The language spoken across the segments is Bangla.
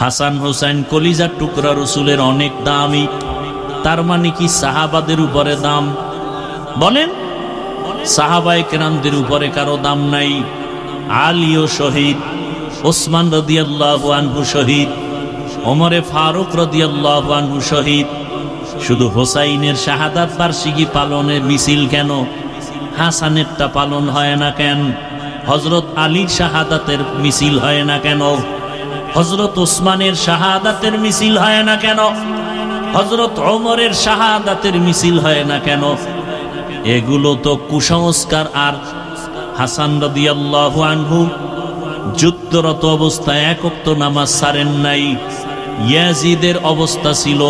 হাসান হোসেন কলিজার টুকরা রসুলের অনেক দামি, তার মানে কি সাহাবাদের উপরে দাম? বলেন, সাহাবায়ে কেরামদের উপরে কারো দাম নাই? আলীও শহীদ, ওসমান রাদিয়াল্লাহু আনহু শহীদ, ওমরে ফারুক রাদিয়াল্লাহু আনহু শহীদ। শুধু হোসাইনের শাহাদাত বার্ষিকী পালনের মিছিল কেন? হাসানেরটা পালন হয় না কেন? হযরত আলীর শাহাদাতের মিছিল হয় না কেন? হযরত ওসমানের শাহাদাতের মিছিল হয় না কেন? হযরত ওমরের শাহাদাতের মিছিল হয় না কেন? এগুলো তো কুসংস্কার। আর হাসান রাদিয়াল্লাহু আনহু যুদ্ধরত অবস্থায় এক ওয়াক্ত নামাজ ছাড়েন নাই। ইয়াজিদের অবস্থা ছিল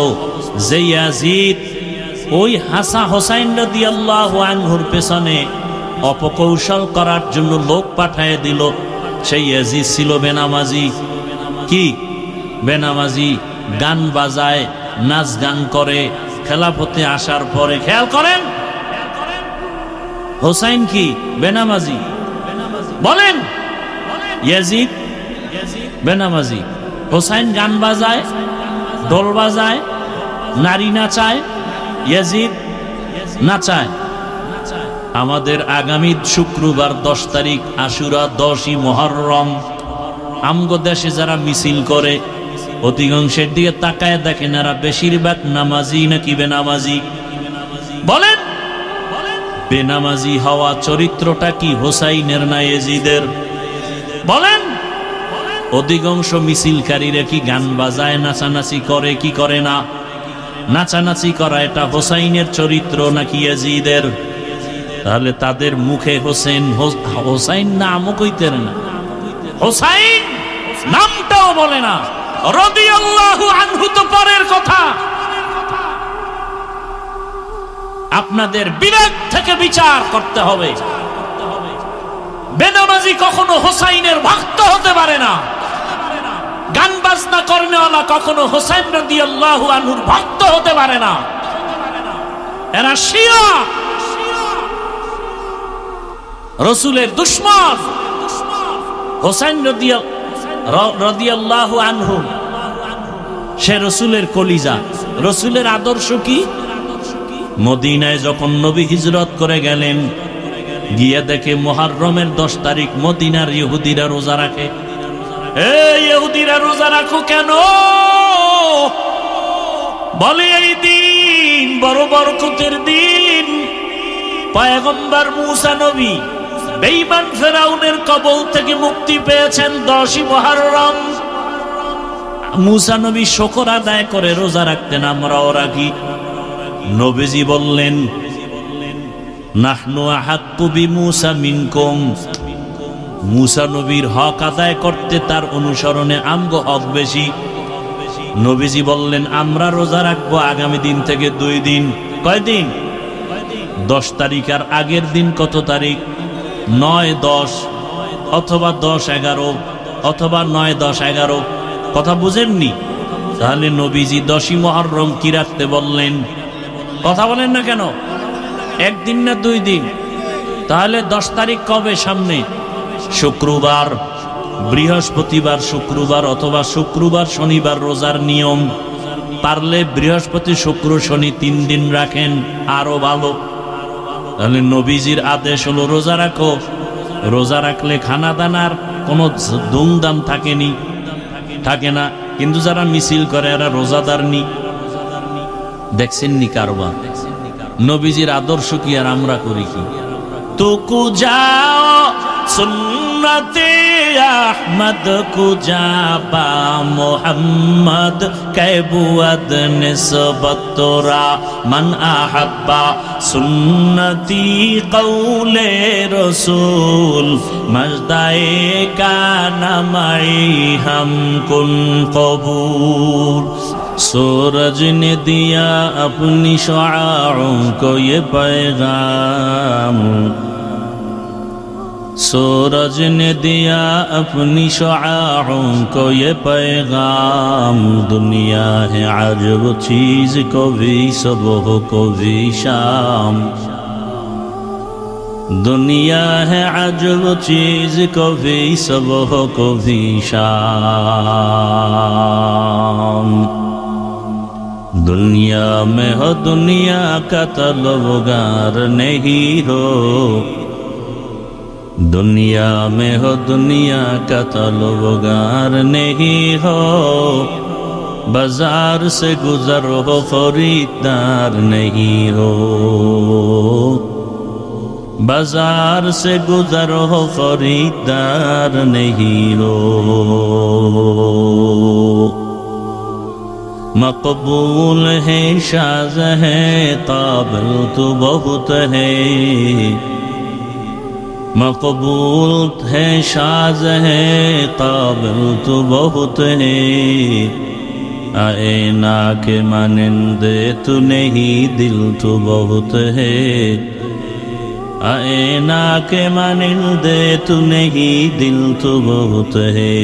যে ইয়াজিদ ওই হোসাইন রাদিয়াল্লাহু আনহুর পেছনে অপকৌশল করার জন্য লোক পাঠিয়ে দিল। সেই ইয়াজিদ ছিল বেনামাজি। কি বেনামাজি? গান বাজায়, নাচ গান করে। খেলাফতে আসার পরে খেয়াল করেন, হোসাইন কি বেনামাজি? বলেন, ইয়াজিদ বেনামাজি, হোসাইন গান বাজায়, ঢোল বাজায়, নারী নাচায়, ইয়াজিদ নাচায়। আমাদের আগামী শুক্রবার 10 তারিখ আশুরা, 10ই মুহররম। আমগো দেশে যারা মিছিল করে অধিকাংশের দিকে তাকায় দেখেন এরা বেশিরভাগ নামাজি নাকি বেনামাজি? বলেন, বেনামাজি হওয়া চরিত্রটা কি হোসাইনের না ইয়াজিদের? বলেন, অধিকাংশ মিছিলকারীরা কি গান বাজায়, নাচানাচি করে কি করে না? নাচানাচি করা এটা হোসাইনের চরিত্র নাকি ইয়াজিদের? তাহলে তাদের মুখে হোসাইন নামও কইতেন না, হোসাইন নামটাও বলে না, রাদিয়াল্লাহু আনহু তো পরের কথা। আপনাদের বিবেক থেকে বিচার করতে হবে। বেনামাজি কখনো হোসাইনের ভক্ত হতে পারে না। গান বাজনা করেনওয়ালা কখনো হোসাইন রাদিয়াল্লাহু আনহুর ভক্ত হতে পারে না। এরা শিয়া, রাসূলের দুশমন। হোসাইন রাদিয়াল্লাহু আনহু সে রাসূলের কলিজা। রাসূলের আদর্শ কি? মদিনায় যখন নবী হিজরত করে গেলেন, গিয়ে দেখে মুহররমের 10 তারিখ মদিনার ইহুদিরা রোজা রাখে। এই ইহুদিরা রোজা রাখো কেন? বলে এই দিন বড় বরকতের দিন। পয়গম্বর মুসা নবী বেঈমান ফেরাউনের কবল থেকে মুক্তি পেয়েছেন 10ই মুহররম। মুসা নবী শুকর আদায় করে রোজা রাখতেন, আমরাও রাখি। নবীজি বললেন, নাহনু আহাক্কু বিমূসা মিনকুম। মুসা নবীর হক আদায় করতে তার অনুসরণে আমগো হক বেশি। নবীজি বললেন, আমরা রোজা রাখবো আগামী দিন থেকে 2 দিন। কয়দিন? 10 তারিখ আর আগের দিন কত তারিখ? 9-10 অথবা 10-11 অথবা 9-10-11। কথা বুঝেননি? তাহলে নবীজি 10ই মুহররম কি রাখতে বললেন? কথা বলেন না কেন? 1 দিন না 2 দিন? তাহলে 10 তারিখ কবে? সামনে শুক্রবার, বৃহস্পতিবার, শুক্রবার অথবা শুক্রবার শনিবার রোজার নিয়ম। পারলে বৃহস্পতি, শুক্র, শনি 3 দিন রাখেন, আরো ভালো। তাহলে নবীজির আদেশ হলো রোজা রাখো। রোজা রাখলে খানা দানার কোনো ধুমধাম থাকে না। কিন্তু যারা মিছিল করে এরা রোজাদার নি। দেখছেন নি কারবার? নবীজির আদর্শ কি আর আমরা করি কি? তুকু যাও সুন্নতে আহমদ কুজা বা মোহাম্মদ কেবুয়াদ নিসবতরা মান আহাব্বা সুন্নতি কৌলে রসুল মজদায়ে কানামাই হাম কুন কবুল। सूरज ने दिया अपनी शुआओं को ये पैगाम, सूरज ने दिया अपनी शुआओं को ये पैगाम। दुनिया है अजब चीज, को भी सुबह को भी शाम। दुनिया है अजब चीज, कभी सुबह कभी शाम। दुनिया में हो दुनिया का तलबगार नहीं हो, दुनिया में हो दुनिया का तलबगार नहीं हो। बाजार से गुजर हो खरीदार नहीं हो, बाजार से गुजर हो खरीदार नहीं हो। मकबूल है शाज़ है काबिल तो बहुत है, मकबूल है शाज़ है काबिल तो बहुत है। आईना के मानिंदे तू नहीं दिल तो बहुत है, आईना के मानिंदे तू नहीं दिल तो बहुत है।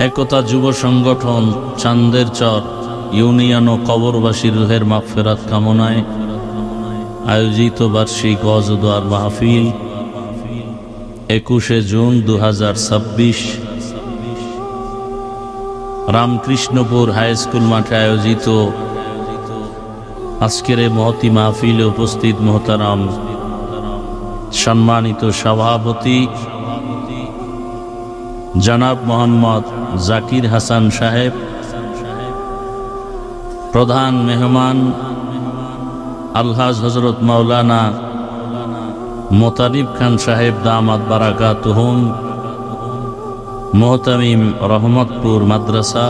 একতা যুব সংগঠন চান্দের চর ইউনিয়ন ও কবরবাসী রুহের মাগফিরাত কামনায় আয়োজিত বার্ষিক ওয়াজ ও দোয়ার মাহফিল 21 জুন 2026 রামকৃষ্ণপুর হাই স্কুল মাঠে আয়োজিত আজকের এই মহতি মাহফিলে উপস্থিত মোহতারাম সম্মানিত সভাপতি জনাব মোহাম্মদ জাকির হাসান সাহেব, প্রধান মেহমান আলহাজ হযরত মাওলানা মোতারিব খান সাহেব দামাত বারাকাতুহুম, মুহতামিম রহমতপুর মাদ্রাসা,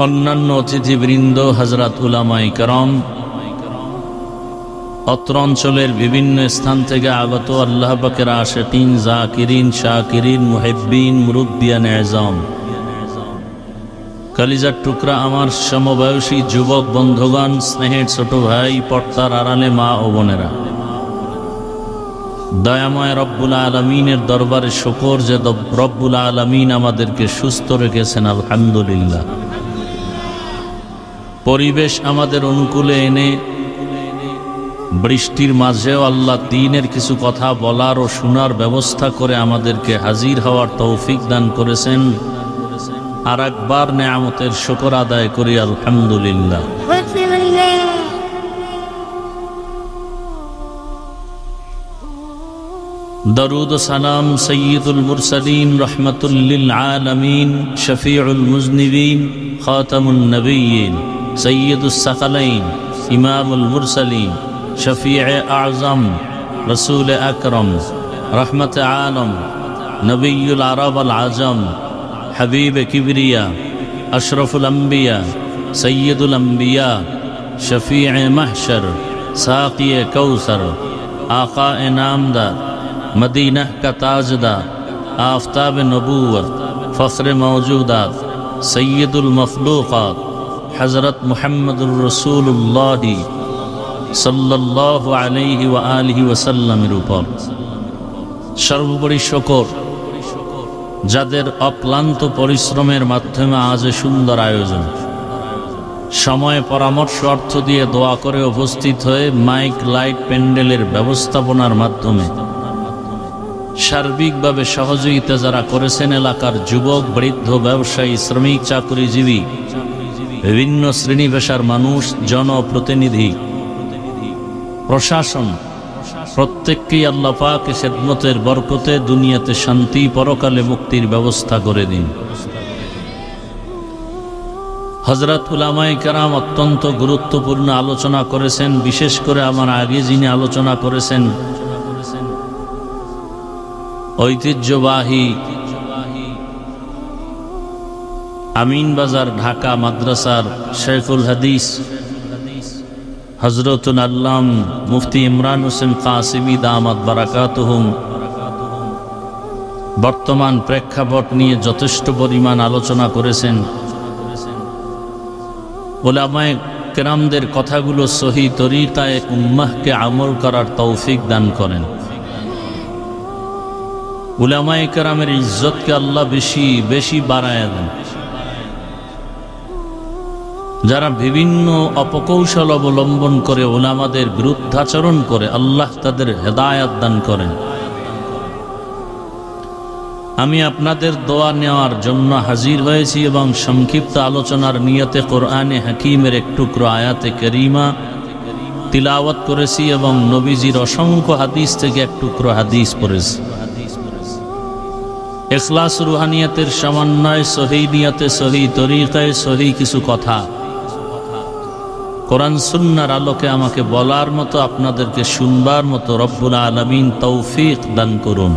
অন্যান্য অতিথিবৃন্দ, হযরত উলামায়ে কেরাম, অত্র অঞ্চলের বিভিন্ন স্থান থেকে আগত আল্লাহ পাকের আশিকিন, জাকিরিন, শাকিরিন, মুহিব্বিন, মুরব্বিয়ান আযম, কলিজার টুকরা আমার সমবয়সী যুবক বন্ধুগণ, স্নেহের ছোট ভাই, পর্দার আড়ালে মা ও বোনেরা, দয়াময় রব্বুল আলামিনের দরবারে শুকর যে রব্বুল আলামিন আমাদেরকে সুস্থ রেখেছেন, আলহামদুলিল্লাহ। পরিবেশ আমাদের অনুকূলে এনে বৃষ্টির মাঝেও আল্লাহ দ্বীনের কিছু কথা বলার ও শোনার ব্যবস্থা করে আমাদেরকে হাজির হওয়ার তৌফিক দান করেছেন। আর একবার নেয়ামতের শুকর আদায় করি, আলহামদুলিল্লাহ। দরুদ ও সালাম সৈয়দুল মুরসালিন, রহমাতুল লিল আলামিন, শফিউল মুজনিবিন, খাতামুন নবিয়্যিন, সৈয়দুস সাকালাইন, ইমামুল মুরসালিন, শফিয়ে আযম, রসুল আকরম, রহমত আলম, নবিয়ুল আরব আল আজম, হাবিব কিবরিয়া, আশরফুল আম্বিয়া, সৈয়দুল আম্বিয়া, শফিয়ে মাহশর, সাকিয়ে কৌসর, आका नामदार, मदीना का ताजदार, आफ्ताब नबूवत, फ़ख्र मौजूदात, सैयदुल मखलूक़ात, हज़रत मुहम्मदुर रसूलुल्लाह सल्लल्लाहु अलैहि व आलिहि वसल्लमेर উপর সর্বোপরি শুকর, যাদের অক্লান্ত পরিশ্রমের মাধ্যমে আজ সুন্দর আয়োজন, সময় পরামর্শ অর্থ দিয়ে দোয়া করে উপস্থিত হয়ে মাইক লাইট প্যান্ডেলের ব্যবস্থাপনার মাধ্যমে সার্বিকভাবে সহযোগিতা যারা করেছেন, এলাকার যুবক, বৃদ্ধ, ব্যবসায়ী, শ্রমিক, চাকরিজীবী, বিভিন্ন শ্রেণী পেশার মানুষ, জনপ্রতিনিধি, প্রশাসন, প্রত্যেককেই আল্লাহ পাক খেদমতের বরকতে দুনিয়াতে শান্তি, পরকালে মুক্তির ব্যবস্থা করে দিন। হযরত উলামায়ে কেরাম অত্যন্ত গুরুত্বপূর্ণ আলোচনা করেছেন। বিশেষ করে আমার আগে যিনি আলোচনা করেছেন, ঐতিহ্যবাহী আমিনবাজার ঢাকা মাদ্রাসার শেখুল হাদিস হযরতুল আল্লাম মুফতি ইমরান হোসেন কাসিমি দামাত বারাকাতুহুম বর্তমান প্রেক্ষাপট নিয়ে যথেষ্ট পরিমাণ আলোচনা করেছেন। উলামায়ে কেরামদের কথাগুলো সহি তরিকায় উম্মাহকে আমল করার তৌফিক দান করেন। উলামায়ে কেরামের ইজ্জতকে আল্লাহ বেশি বেশি বাড়ায় দেন। যারা বিভিন্ন অপকৌশল অবলম্বন করে উলামাদের বিরুদ্ধাচরণ করে, আল্লাহ তাদের হেদায়াত দান করেন। আমি আপনাদের দোয়া নেওয়ার জন্য হাজির হয়েছি এবং সংক্ষিপ্ত আলোচনার নিয়তে কোরআনে হাকিমের এক টুকরো আয়াতে করিমা তিলাওয়াত করেছি এবং নবীজির অসংখ্য হাদিস থেকে এক টুকরো হাদিস পড়েছি। ইখলাস রুহানিয়াতের সমন্বয়, সহি নিয়তে, সহি তরিকায়, সহি কিছু কথা কোরআন সুন্নাহর আলোকে আমাকে বলার মতো, আপনাদেরকে শুনবার মতো রব্বুল আলামিন তৌফিক দান করুন।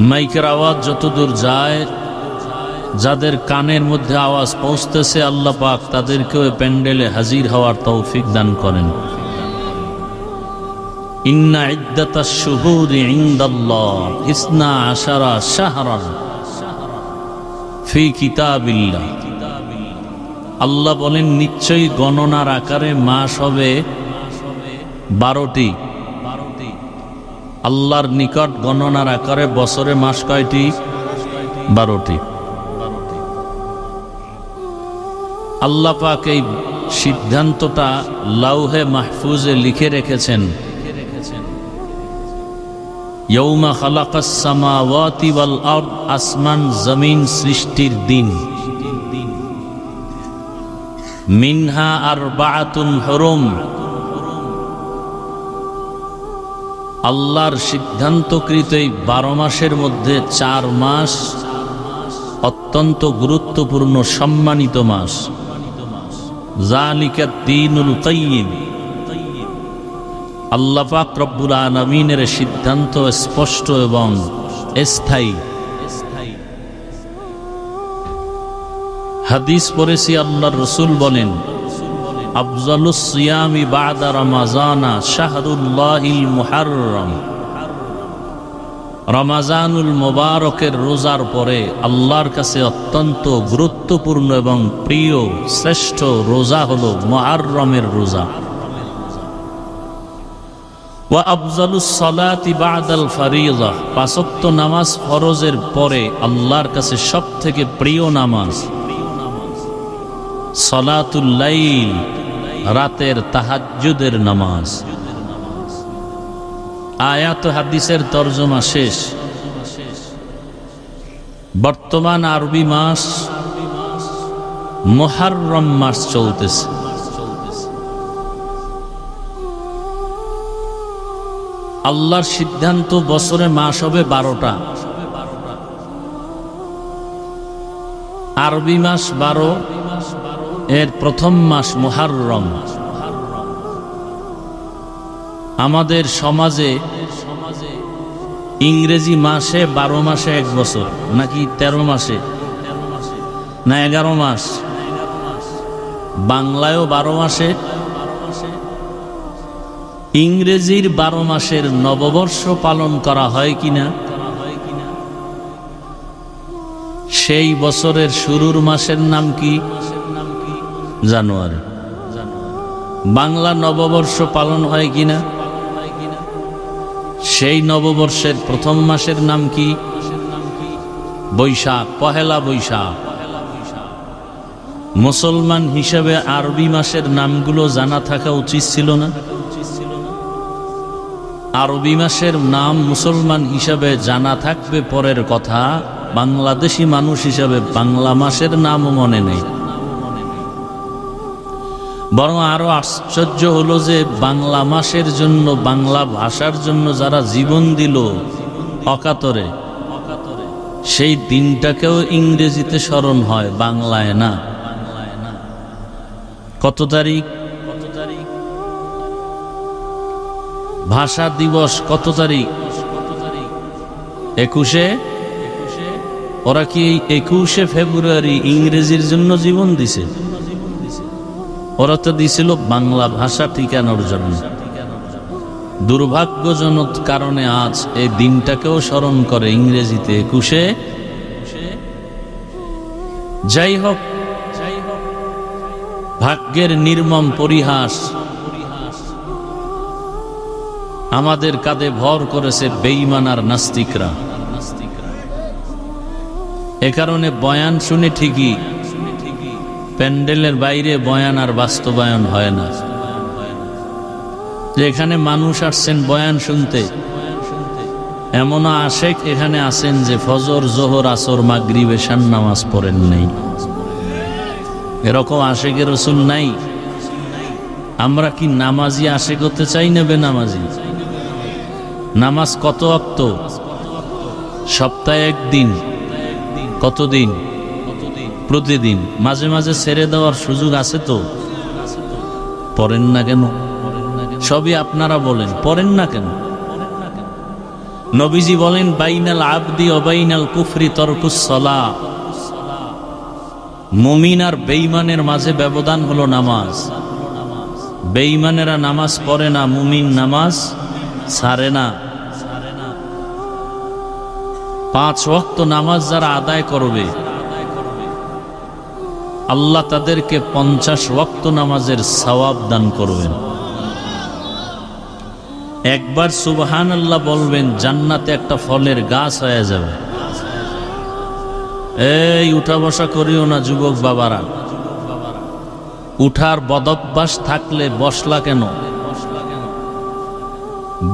মাইকের আওয়াজ যতদূর যায়, যাদের কানের মধ্যে আওয়াজ পৌঁছতেছে, আল্লাহ পাক তাদেরকেও প্যান্ডেলে হাজির হওয়ার তৌফিক দান করেন। ইন্না ইদ্দাতাশ শুহুরি ইনদাল্লাহ 12 শাহরান ফি কিতাবিল্লাহ। আল্লাহ বলেন, নিশ্চয়ই গণনার আকারে মাস হবে 12টি। আল্লাহর নিকট গণনার আকারে বছরে মাস কয়টি? 12টি। আল্লাহ পাক এই সিদ্ধান্তটা লাউহে মাহফুজে লিখে রেখেছেন। ইয়াউমা খালাকাস সামাওয়াতি ওয়াল আরদ, আসমান জমিন সৃষ্টির দিন। মিনহা আরবাআতুন হুরুম, আল্লাহর সিদ্ধান্তকৃত এই 12 মাসের মধ্যে 4 মাস অত্যন্ত গুরুত্বপূর্ণ সম্মানিত মাস। যালিকা দ্বীনুল কাইয়্যিম, আল্লাহ পাক রব্বুল আলামিনের সিদ্ধান্ত স্পষ্ট এবং স্থায়ী। হাদিস পড়েছি, আল্লাহর রাসূল বলেন, আফজালুস সিয়ামি বা'দা রমাজানা শাহরুল্লাহিল মুহাররম। রমাজানুল মুবারকের রোজার পরে আল্লাহর কাছে অত্যন্ত গুরুত্বপূর্ণ এবং প্রিয় শ্রেষ্ঠ রোজা হলো মুহররমের রোজা। ওয়া আফজালুস সালাতি বা'দাল ফারিযা, 5 ওয়াক্ত নামাজ ফরজের পরে আল্লাহর কাছে সবথেকে প্রিয় নামাজ সালাতুল লাইল, রাতের তাহাজ্জুদের নামাজ। আয়াত হাদিসের তরজমা শেষ। বর্তমান আরবি মাস মুহররম মাস চলতেছে। আল্লাহর সিদ্ধান্ত, বছরে মাস হবে 12টা। আরবি মাস 12, এর প্রথম মাস মুহররম। আমাদের সমাজে ইংরেজি মাসে 12 মাসে 1 বছর, নাকি 13 মাসে, না 11 মাস? বাংলায়ও 12 মাসে। ইংরেজির 12 মাসের নববর্ষ পালন করা হয় কিনা? সেই বছরের শুরুর মাসের নাম কি? জানুয়ারি। বাংলা নববর্ষ পালন হয় কিনা? সেই নববর্ষের প্রথম মাসের নাম কি? বৈশাখ, পহেলা বৈশাখ। মুসলমান হিসাবে আরবি মাসের নামগুলো জানা থাকা উচিত ছিল না? আরবি মাসের নাম মুসলমান হিসাবে জানা থাকবে পরের কথা, বাংলাদেশি মানুষ হিসাবে বাংলা মাসের নামও মনে নেই। বরং আরো আশ্চর্য হলো যে বাংলা মাসের জন্য, বাংলা ভাষার জন্য যারা জীবন দিল অকাতরে, সেই দিনটাকেও ইংরেজিতে স্মরণ হয়, বাংলায় না। কত তারিখ? ভাষা দিবস কত তারিখ? 21। ওরা কি 21শে ফেব্রুয়ারি ইংরেজির জন্য জীবন দিছে? ওরা তো দিছিল বাংলা ভাষা ঠিকানোর জন্য। দুর্ভাগ্যজনক কারণে আজ এই দিনটাকেও স্মরণ করে ইংরেজিতে 21শে। যাই হোক, ভাগ্যের নির্মম পরিহাস, আমাদের কাঁধে ভর করেছে বেঈমান আর নাস্তিকরা। এ কারণে বয়ান শুনে ঠিকই, প্যান্ডেলের বাইরে বয়ান আর বাস্তবায়ন হয় না। যেখানে মানুষ আসছেন বয়ান শুনতে, এমনও আশেক এখানে আছেন যে ফজর, জোহর, আসর, মাগরিব, এশার নামাজ পড়েন নাই। এরকম আশেকের রসুল নাই? আমরা কি নামাজি আশেক হতে চাই না বেনামাজি? নামাজ কত ওয়াক্ত? সপ্তাহে একদিন? কতদিন? প্রতিদিন। মাঝে মাঝে ছেড়ে দেওয়ার সুযোগ আছে তো? পড়েন না কেন? সবই আপনারা বলেন, পড়েন না কেন? নবীজি বলেন, বাইনাল আবদি ও বাইনাল কুফরি তরকুস সালাহ। মুমিন আর বেঈমানের মাঝে ব্যবধান হলো নামাজ। বেঈমানেরা নামাজ পড়ে না, মুমিন নামাজ ছাড়ে না। 5 ওয়াক্ত নামাজ যারা আদায় করবে, আল্লাহ তাদেরকে 50 ওয়াক্ত নামাজের সওয়াব দান করবেন। একবার সুবহানাল্লাহ বলবেন, জান্নাতে একটা ফলের গাছ হয়ে যাবে। এই উঠা বসা করিও না যুবক বাবারা। উঠার বদভ্যাস থাকলে বসলা কেন?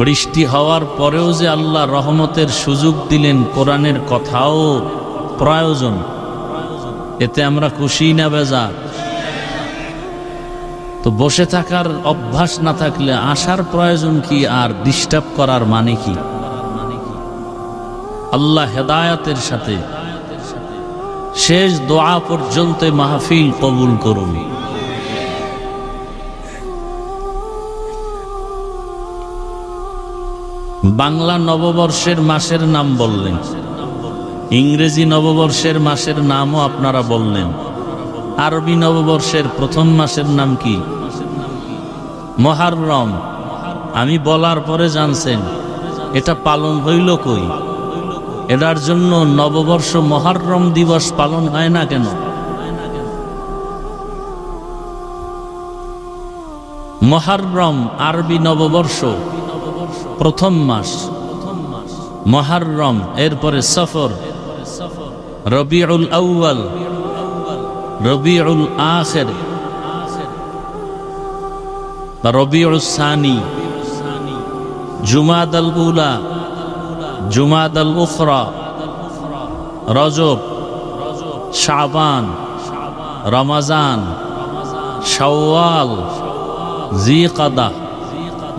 বৃষ্টি হওয়ার পরেও যে আল্লাহ রহমতের সুযোগ দিলেন, কোরআনের কথাও প্রয়োজন। এতে আমরা খুশি না বেজার? তো বসে থাকার অভ্যাস না থাকলে আসার প্রয়োজন কি? আর ডিস্টার্ব করার মানে কি? আল্লাহ হেদায়েতের সাথে শেষ দোয়া পর্যন্ত মাহফিল কবুল করুন। বাংলা নববর্ষের মাসের নাম বললেন, ইংরেজি নববর্ষের মাসের নামও আপনারা বললেন। আরবি নববর্ষের প্রথম মাসের নাম কি? মুহররম। আমি বলার পরে জানছেন এটা পালন হইল কই? এটার জন্য নববর্ষ মুহররম দিবস পালন হয় না কেন? মুহররম আরবি নববর্ষ, প্রথম মাস মুহররম, এরপরে সফর, রবিউল আউয়াল, রবিউল আখির, রবিউল সানি, জুমাদাল উলা, জুমাদাল উখরা, রজব, শাবান, রমজান, শাওয়াল, জিকাদা,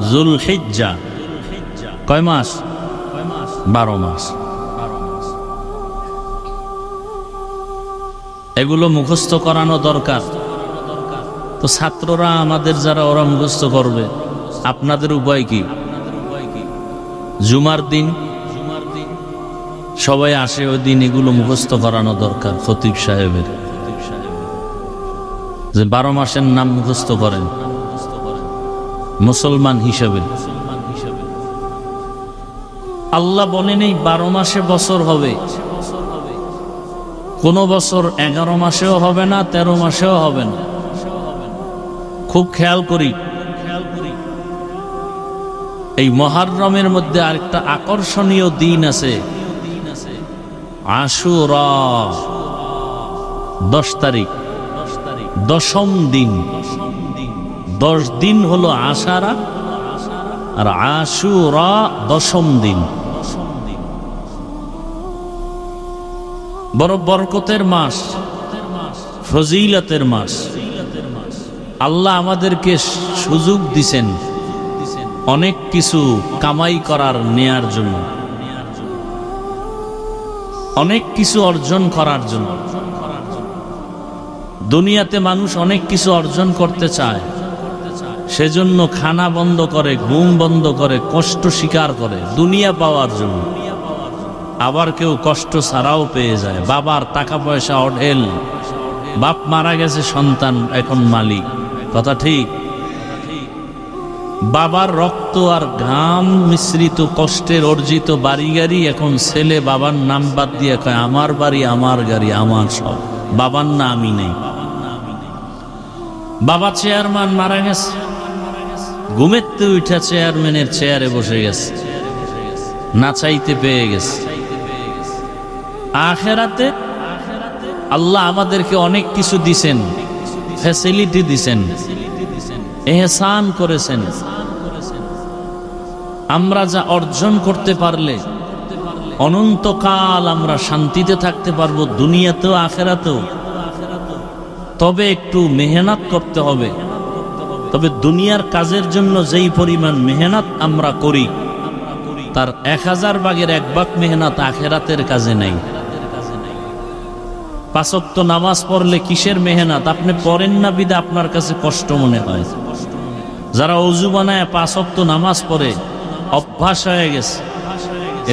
যুলহিজ্জা। কয় মাস? 12 মাস। এগুলো মুখস্থ করানো দরকার। তো ছাত্ররা আমাদের যারা, ওরা মুখস্থ করবে। আপনাদের উপায় কি? জুমার দিন সবাই আসে, ওই দিন এগুলো মুখস্থ করানো দরকার। খতিব সাহেবের যে 12 মাসের নাম মুখস্থ করেন মুসলমান হিসেবে। আল্লাহ বলেন এই 12 মাসে বছর হবে। কোন বছর 11 মাসেও হবে না, 13 মাসেও হবে না। খুব খেয়াল করি। এই মুহররমের মধ্যে আরেকটা আকর্ষণীয় দিন আছে, আশুরা, 10 তারিখ, 10ম দিন। 10 দিন হলো আশারা, আর আশুরা 10ম দিন। বড় বরকতের মাস, ফজিলতের মাস। আল্লাহ আমাদেরকে সুযোগ দিছেন অনেক কিছু কামাই করার, নেয়ার জন্য, অনেক কিছু অর্জন করার জন্য। দুনিয়াতে মানুষ অনেক কিছু অর্জন করতে চায়, সেজন্য খানা বন্ধ করে, ঘুম বন্ধ করে, কষ্ট স্বীকার করে দুনিয়া পাওয়ার জন্য। আবার কেউ কষ্ট ছাড়াও পেয়ে যায়। বাবার টাকা পয়সা অঢেল, বাপ মারা গেছে, সন্তান এখন মালিক। কথা ঠিক? বাবার রক্ত আর ঘাম মিশ্রিত কষ্টের অর্জিত বাড়ি গাড়ি এখন ছেলে বাবার নাম বাদ দিয়ে কয় আমার বাড়ি, আমার গাড়ি, আমার সব। বাবার না আমি নেই। বাবা চেয়ারম্যান মারা গেছে, ঘুমেতে উঠা চেয়ারম্যানের চেয়ারে বসে গেছে, না চাইতে পেয়ে গেছে। আখিরাতে আল্লাহ আমাদেরকে অনেক কিছু দিছেন, ফ্যাসিলিটি দিছেন, এহসান করেছেন। আমরা যা অর্জন করতে পারলে অনন্তকাল আমরা শান্তিতে থাকতে পারবো, দুনিয়াতেও আখেরাতেও। তবে একটু মেহনত করতে হবে। তবে দুনিয়ার কাজের জন্য যেই পরিমাণ মেহনত আমরা করি, তার 1000 ভাগের 1 ভাগ মেহনত আখেরাতের কাজে নাই। 5 ওয়াক্ত নামাজ পড়লে কিসের মেহনত? আপনি পড়েন না বিদে আপনার কাছে কষ্ট মনে হয়। যারা ওযু বানায় 5 ওয়াক্ত নামাজ পড়ে, অভ্যাস হয়ে গেছে,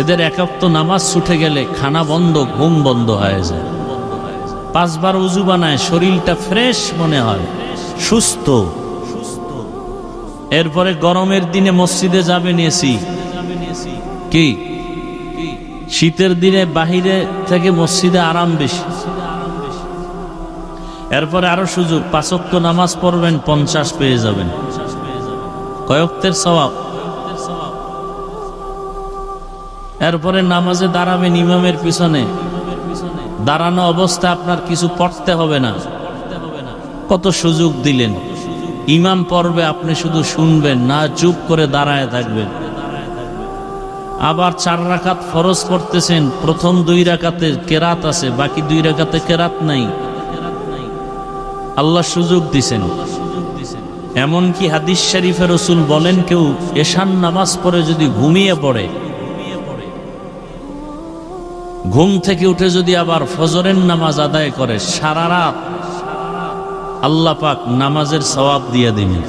এদের 1 ওয়াক্ত নামাজ ছুটে গেলে খানা বন্ধ, ঘুম বন্ধ হয়ে যায়। 5 বার ওযু বানায়, শরীরটা ফ্রেশ মনে হয়, সুস্থ। এরপরে গরমের দিনে মসজিদে যাবেন এসি, কি শীতের দিনে বাহিরে থেকে মসজিদে আরাম বেশি। এরপরে আরো সুযোগ, 5 ওয়াক্ত নামাজ পড়বেন 50 পেয়ে যাবেন। কয় ওয়াক্তের সওয়াব? এরপরে নামাজে দাঁড়াবেন ইমামের পিছনে, দাঁড়ানো অবস্থায় আপনার কিছু পড়তে হবে না। কত সুযোগ দিলেন। ইমাম পড়বে, আপনি শুধু শুনবেন, না চুপ করে দাঁড়ায় থাকবেন। আবার 4 রাকাত ফরজ পড়তেছেন, প্রথম 2 রাকাতে কেরাত আছে, বাকি 2 রাকাতে কেরাত নাই। আল্লাহ সুযোগ দিছেন। এমনকি হাদিস শরীফে রাসূল বলেন, কেউ এশার নামাজ পড়ে যদি ঘুমিয়ে পড়ে, ঘুম থেকে উঠে যদি আবার ফজরের নামাজ আদায় করে, সারা রাত আল্লাহ পাক নামাজের সওয়াব দিয়ে দিবেন।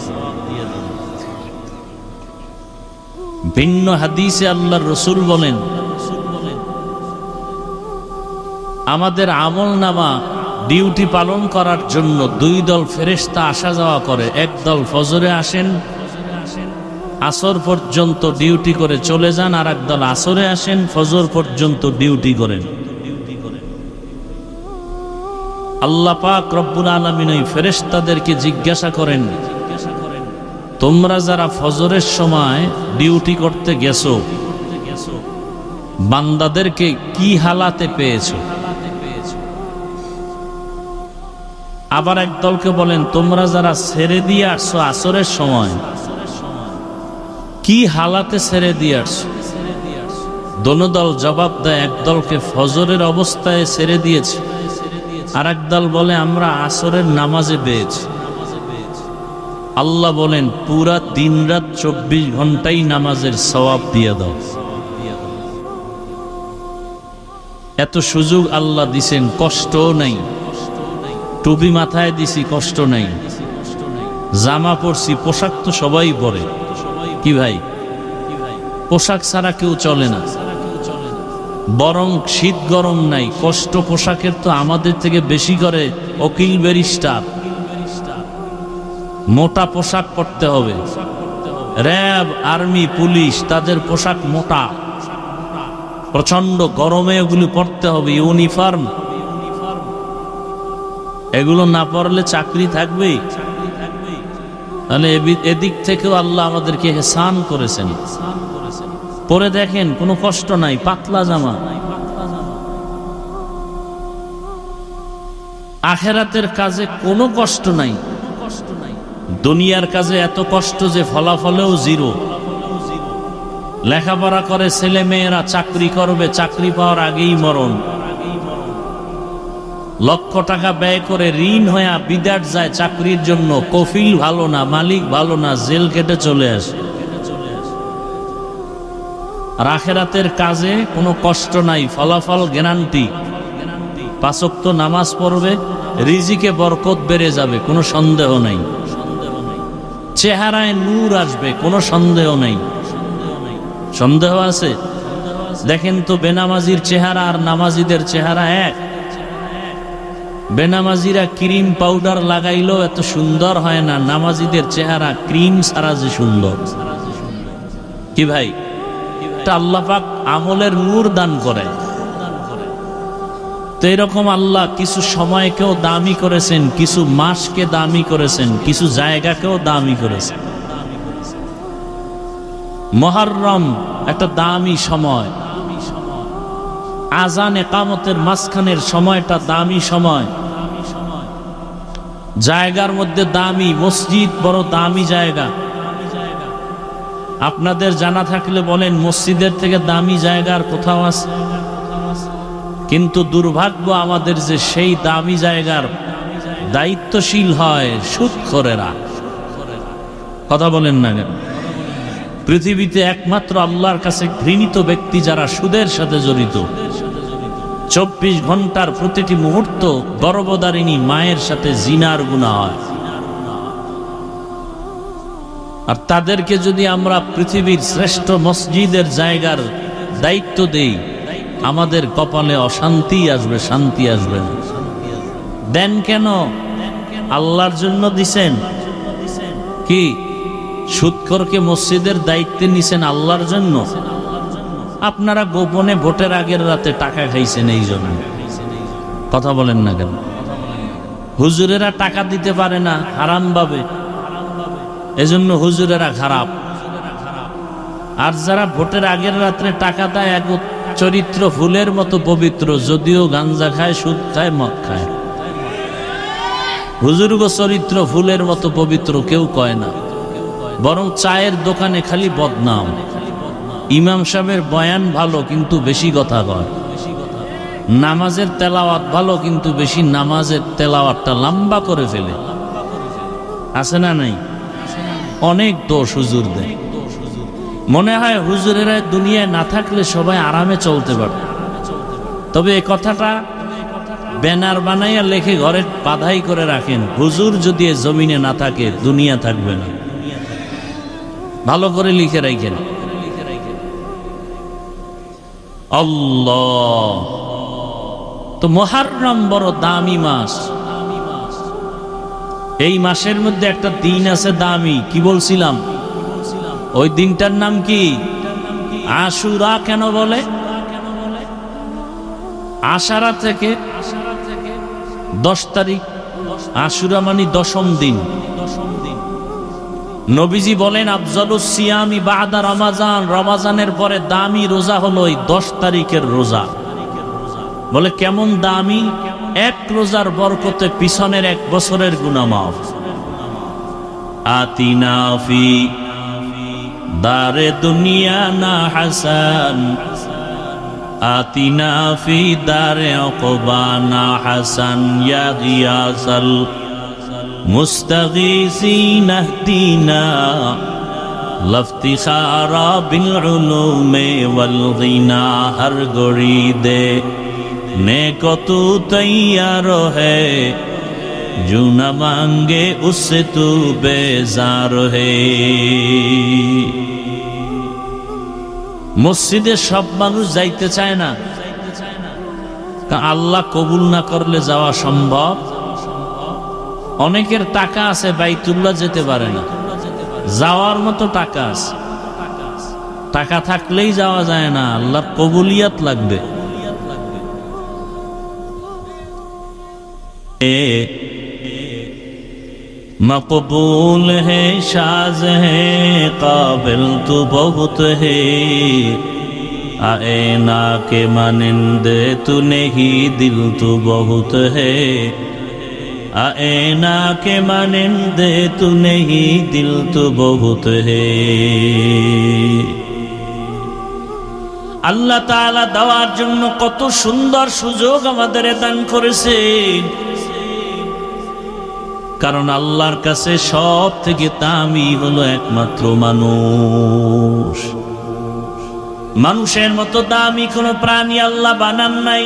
ভিন্ন হাদিসে আল্লাহর রাসূল বলেন, আমাদের আমল নামা ডিউটি পালন করার জন্য 2 দল ফেরেশতা আসা যাওয়া করে। এক দল ফজরে আসেন, আসর পর্যন্ত ডিউটি করে চলে যান, আর এক দল আসরে আসেন, ফজর পর্যন্ত ডিউটি করেন। আল্লাহ পাক রব্বুল আলামিন ওই ফেরেশতাদেরকে জিজ্ঞাসা করেন, তোমরা যারা ফজরের সময় ডিউটি করতে গেছো, বান্দাদেরকে কি হালাতে পেয়েছো? আবার এক দলকে বলেন, তোমরা যারা ছেড়ে দিয়ে আসছো আসরের সময়, কি হালাতে ছেড়ে দিয়ে আসছো? দোনো দল জবাব দেয়, এক দলকে ফজরের অবস্থায় ছেড়ে দিয়েছে, আর এক দল বলে আমরা আসরের নামাজে পেয়েছি। আল্লাহ বলেন, পুরা দিন রাত 24 ঘন্টাই নামাজের সওয়াব দিয়ে দাও। এত সুযোগ আল্লাহ দিছেন, কষ্টও নাই। টুপি মাথায় দিছি, কষ্ট নাই। জামা পরছি, পোশাক তো সবাই পরে, কি ভাই? পোশাক ছাড়া কেউ চলে না। বরং শীত গরম নাই, কষ্ট পোশাকের তো আমাদের থেকে বেশি করে উকিল ব্যারিস্টার। মোটা পোশাক পরতে হবে। র্যাব, আর্মি, পুলিশ, তাদের পোশাক মোটা, প্রচন্ড গরমে ওগুলো পরতে হবে, ইউনিফর্ম। এগুলো না পরলে চাকরি থাকবে? তাহলে এদিক থেকেও আল্লাহ আমাদেরকে ইহসান করেছেন। পরে দেখেন, কোনো কষ্ট নাই, পাতলা জামা। আখেরাতের কাজে কোনো কষ্ট নাই। দুনিয়ার কাজে এত কষ্ট যে ফলাফলেও 0। লেখাপড়া করে ছেলে মেয়েরা, চাকরি করবে, চাকরি পাওয়ার আগেই মরণ। লক্ষ টাকা ব্যয় করে ঋণ হয়ে বিদেশ যায় চাকরির জন্য, কফিল ভালো না, মালিক ভালো না, জেল কেটে চলে আসে। আর আখেরাতের কাজে কোনো কষ্ট নাই, ফলাফল গ্যারান্টি। 5 ওয়াক্ত নামাজ পড়বে, রিজিকে বরকত বেড়ে যাবে, কোনো সন্দেহ নাই। চেহারায় নূর আসবে, কোনো সন্দেহ নাই। সন্দেহ আছে? দেখেন তো, বেনামাজির চেহারা আর নামাজিদের চেহারা এক? বেনামাজিরা ক্রিম পাউডার লাগাইলেও এত সুন্দর হয় না, নামাজিদের চেহারা ক্রিম ছাড়া যে সুন্দর। কি ভাই? আল্লাহ পাক আমলের নূর দান করে। তো এরকম আল্লাহ কিছু সময়কেও দামি করেছেন, কিছু মাসকে দামি করেছেন, কিছু জায়গাকেও দামি করেছেন। মুহররম একটা দামি সময়, আজান একামতের মাঝখানের সময়টা দামি সময়। জায়গার মধ্যে দামি মসজিদ, বড় দামি জায়গা। আপনাদের জানা থাকলে বলেন, মসজিদের থেকে দামি জায়গা আর কোথাও আছে? কিন্তু দুর্ভাগ্য আমাদের যে সেই দামি জায়গার দায়িত্বশীল হয় সুদখোরেরা। কথা বলেন না কেন? পৃথিবীতে একমাত্র আল্লাহর কাছে ঘৃণিত ব্যক্তি যারা সুদের সাথে জড়িত। 24 ঘন্টার প্রতিটি মুহূর্ত গর্ভধারিণী মায়ের সাথে জিনার গুনাহ হয়। আর তাদেরকে যদি আমরা পৃথিবীর শ্রেষ্ঠ মসজিদের জায়গার দায়িত্ব দেই, আমাদের কপালে অশান্তি আসবে, শান্তি আসবে না। দেন কেন? আল্লাহর জন্য দিছেন কি? সুদখোরকে মসজিদের দায়িত্বে নিছেন আল্লাহর জন্য? আপনারা গোপনে ভোটের আগের রাতে টাকা খাইছেন এই জন্য। কথা বলেন না কেন? হুজুরেরা টাকা দিতে পারে না হারাম ভাবে, এজন্য হুজুরেরা খারাপ। আর যারা ভোটের আগের রাত্রে টাকা দেয়, এক চরিত্র ফুলের মতো পবিত্র, যদিও গাঞ্জা খায়, সুদ খায়, মদ খায়। হুজুরগো চরিত্র ফুলের মতো পবিত্র কেউ কয় না, বরং চায়ের দোকানে খালি বদনাম। ইমাম সাহেবের বয়ান ভালো কিন্তু বেশি কথা কয়। নামাজের তেলাওয়াত ভালো কিন্তু বেশি নামাজের তেলাওয়াতটা লম্বা করে ফেলে। আছে না নাই? অনেক দোষ হুজুরদের। মনে হয় হুজুরেরা দুনিয়ায় না থাকলে সবাই আরামে চলতে পারে। তবে এই কথাটা ব্যানার বানাইয়া লেখে ঘরে বাধাই করে রাখেন, হুজুর যদি এ জমিনে না থাকে দুনিয়া থাকবে না। ভালো করে লিখে রাখেন। আল্লাহ! তো মুহররম বড় দামি মাস। এই মাসের মধ্যে একটা দিন আছে দামি, কি বলছিলাম? ওই দিনটার নাম কি? আশুরা। কেন বলে? আশারা থেকে 10 তারিখ। আশুরা মানে 10ম দিন। নবীজি বলেন, আফজালুস সিয়ামি বাদা রমাজান, রমাজানের পরে দামি রোজা হলো ওই 10 তারিখের রোজা। বলে কেমন দামি? এক রোজার বরকতে পিছনের 1 বছরের গুনাহ মাফ। আতিনা ফি দারে দুনিয়া না হাসান, আতিনা ফি দারে উকবা না হাসান, ইয়া গিয়াসাল মুস্তাগীসিন ইহদিনা লফতিখারা বিল উলুমে ওয়াল গিনা। হর গড়ি দে নেকো তু তৈয়ার হে, জু না মাঙ্গে উসসে তু বেজার হে। মসজিদে সব মানুষ যাইতে চায় না, আল্লাহ কবুল না করলে যাওয়া সম্ভব। অনেকের টাকা আছে, বাইতুল্লাহ যেতে পারে না। যাওয়ার মতো টাকা আছে, টাকা থাকলেই যাওয়া যায় না, আল্লাহর কবুলিয়াত লাগবে। मकबूल है, शाज है, काबिल तो बहुत है, आईना के मानिंदे तू नहीं, दिल तो बहुत है, आईना के मानिंदे तू नहीं, दिल तो बहुत है। আল্লাহ তাআলা দেওয়ার জন্য কত সুন্দর সুযোগ আমাদের দান করেছেন। কারণ আল্লাহর কাছে সব থেকে দামি হলো একমাত্র মানুষ। মানুষের মতো দামি কোনো প্রাণী আল্লাহ বানান নাই।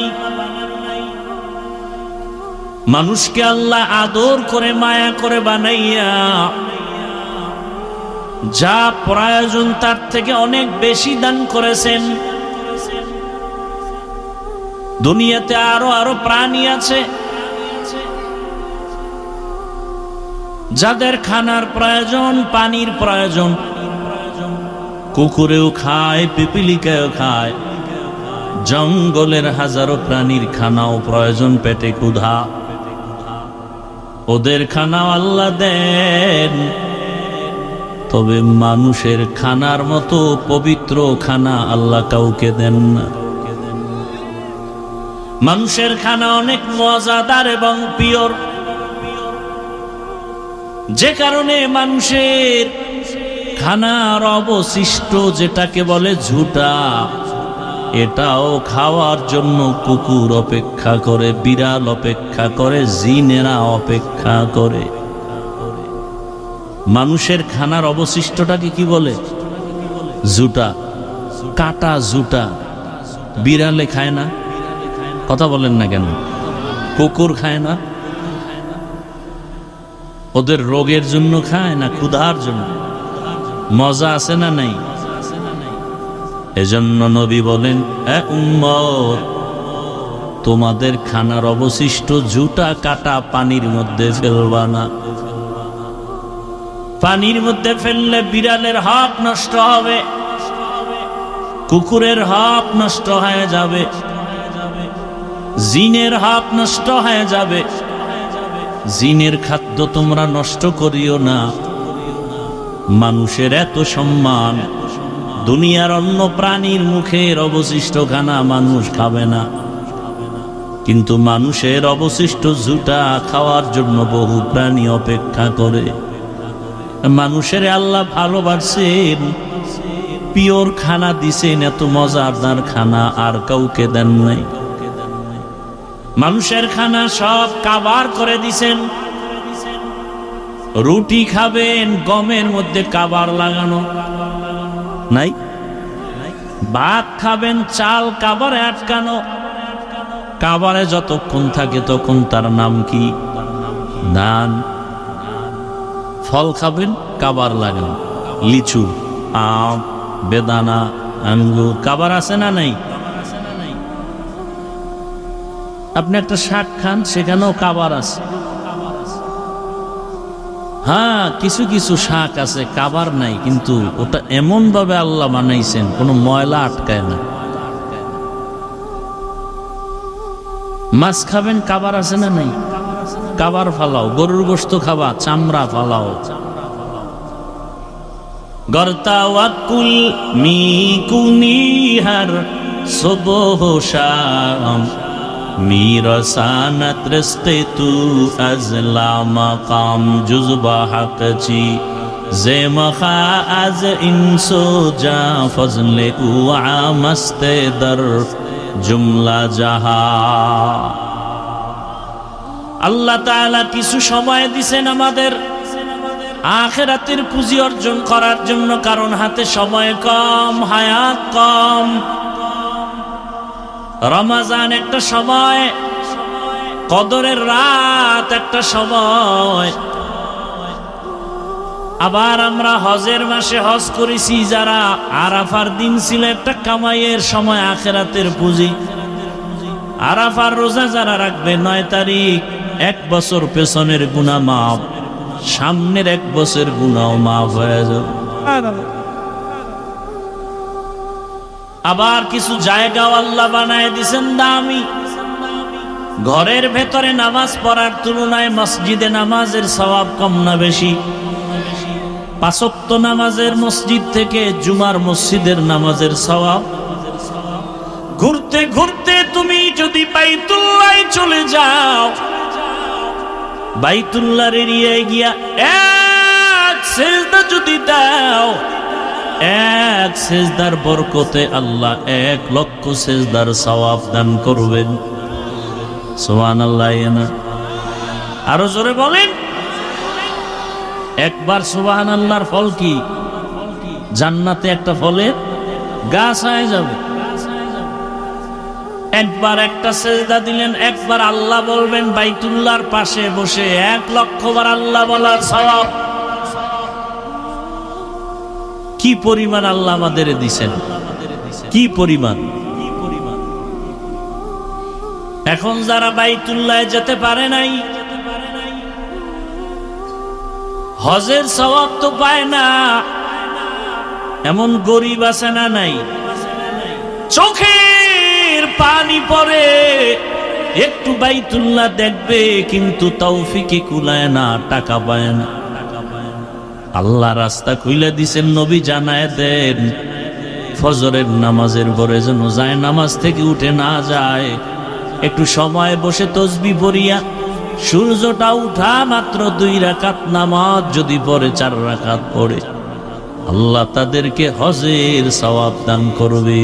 মানুষকে আল্লাহ আদর করে মায়া করে বানাইয়া যা প্রয়োজন তার থেকে অনেক বেশি দান করেছেন। দুনিয়াতে আরো আরো প্রাণী আছে যাদের খানার প্রয়োজন, পানির প্রয়োজন। কুকুরেও খায়, পিপিলিকাও খায়। জঙ্গলের হাজারো প্রাণীর খানাও প্রয়োজন, পেটে ক্ষুধা। ওদের খানাও আল্লাহ দেন। তবে মানুষের খানার মতো পবিত্র খানা আল্লাহ কাউকে দেন না। মানুষের খানা অনেক মজাদার এবং পিওর। যে কারণে মানুষের খানার অবশিষ্ট যেটাকে বলে ঝুটা, এটাও খাওয়ার জন্য কুকুর অপেক্ষা করে, বিড়াল অপেক্ষা করে, জিনেরা অপেক্ষা করে। মানুষের খানার অবশিষ্টটাকে কি বলে? জুটা, কাটা জুটা। বিড়ালে খায় না? কথা বলেন না কেন? কুকুর খায় না? ওদের রোগের জন্য খায় না ক্ষুধার জন্য? মজা আছে না নাই? এজন্য নবী বলেন, এ উম্মত, তোমাদের খানার অবশিষ্ট জুটা কাটা পানির মধ্যে ফেলবা না। পানির মধ্যে ফেললে বিড়ালের হক নষ্ট হবে, কুকুরের হক নষ্ট হয়ে যাবে, জিনের হক নষ্ট হয়ে যাবে। জিনের খাদ্য তোমরা নষ্ট করিও না। মানুষের এত সম্মান, দুনিয়ার অন্য প্রাণীর মুখের অবশিষ্ট খানা মানুষ খাবে না, কিন্তু মানুষের অবশিষ্ট জুটা খাওয়ার জন্য বহু প্রাণী অপেক্ষা করে। মানুষের আল্লাহ ভালোবাসেন, পিওর খানা দিছেন, এত মজাদার খানা আর কাউকে দেন নাই। মানুষের খানা সব কাবার করে দিছেন। রুটি খাবেন, গমের মধ্যে কাবার লাগানো নাই। ভাত খাবেন, চাল কাবারে আটকানো। কাবারে যতক্ষণ থাকে তখন তার নাম কি? ধান। ফল খাবেন, কাবার লাগানো। লিচু, আম, বেদানা, আঙ্গুর, কাবার আছে না নাই? আপনি একটা শাক খান, সেখানেও কাবার আছে। হ্যাঁ, কিছু কিছু শাক আছে কাবার নাই, কিন্তু ওটা এমন ভাবে আল্লাহ বানাইছেন কোনো ময়লা আটকায় না। মাছ খাবেন, কাবার আছে না নাই? কাবার ফালাও। গরুর গোশত খাবা, চামড়া ফালাও। গর্তাওয়াকুল মিকুনিহার সুবহ শাম میرساند رستے تو از لامقام جزبہ حق چی زیمخا از انسو جا فضل او عامست در জুমলা জাহা। আল্লাহ তাআলা কিছু সময় দিছেন আমাদের আখিরাতের পুঁজি অর্জন করার জন্য, কারণ হাতে সময় কম, হায়াত কম। রমজান একটা সময়, কদরের রাত একটা সময়। আবার আমরা হজের মাসে হজ করেছি যারা, আরাফার দিন ছিল একটা কামাইয়ের সময়, আখিরাতের পুঁজি। আরাফার রোজা যারা রাখবে 9 তারিখ, 1 বছর পেছনের গুনাহ মাফ, সামনের 1 বছর গুনাহ মাফ হয়ে যাবে। আবার কিছু জায়গাও আল্লাহ বানায় দিছেন দামি। ঘরের ভেতরে নামাজ পড়ার তুলনায় মসজিদে নামাজের সওয়াব কম না বেশি? 5 ওয়াক্ত নামাজের মসজিদ থেকে জুমার মসজিদের নামাজের সওয়াব। ঘুরতে ঘুরতে তুমি যদি বাইতুল্লাহ চলে যাও, বাইতুল্লাহর এরিয়ায় গিয়া এক সিজদা যদি দাও, 1 সিজদার বরকতে আল্লাহ 1 লক্ষ সিজদার সওয়াব দান করবেন। সুবহানাল্লাহ। আরো জোরে বলেন। একবার সুবহানাল্লাহর ফল কি? জান্নাতে একটা ফলের গাছ হয়ে যাবে। একবার একটা সিজদা দিলেন, একবার আল্লাহ বলবেন, বাইতুল্লাহর পাশে বসে 1 লক্ষ বার আল্লাহ বলার সওয়াব। কি পরিমাণ আল্লাহ আমাদের দিছেন, কি পরিমাণ। এখন যারা বাইতুল্লাহ যেতে পারে নাই, হজের সওয়াব তো পায় না, এমন গরিব আছে না নাই? চোখের পানি পড়ে একটু বাইতুল্লাহ দেখবে, কিন্তু তৌফিকে কুলায় না, টাকা পায় না। আল্লাহ রাস্তা খুলে দিছেন, নবী জানায় দেন, ফজরের নামাজের পরে যেন যায় নামাজ থেকে উঠে না যায়, একটু সময় বসে তসবিহ পড়িয়া সূর্যটা উঠা মাত্র 2 রাকাত নামাজ যদি পড়ে 4 রাকাত পড়ে, আল্লাহ তাদেরকে হজের সওয়াব দান করবে।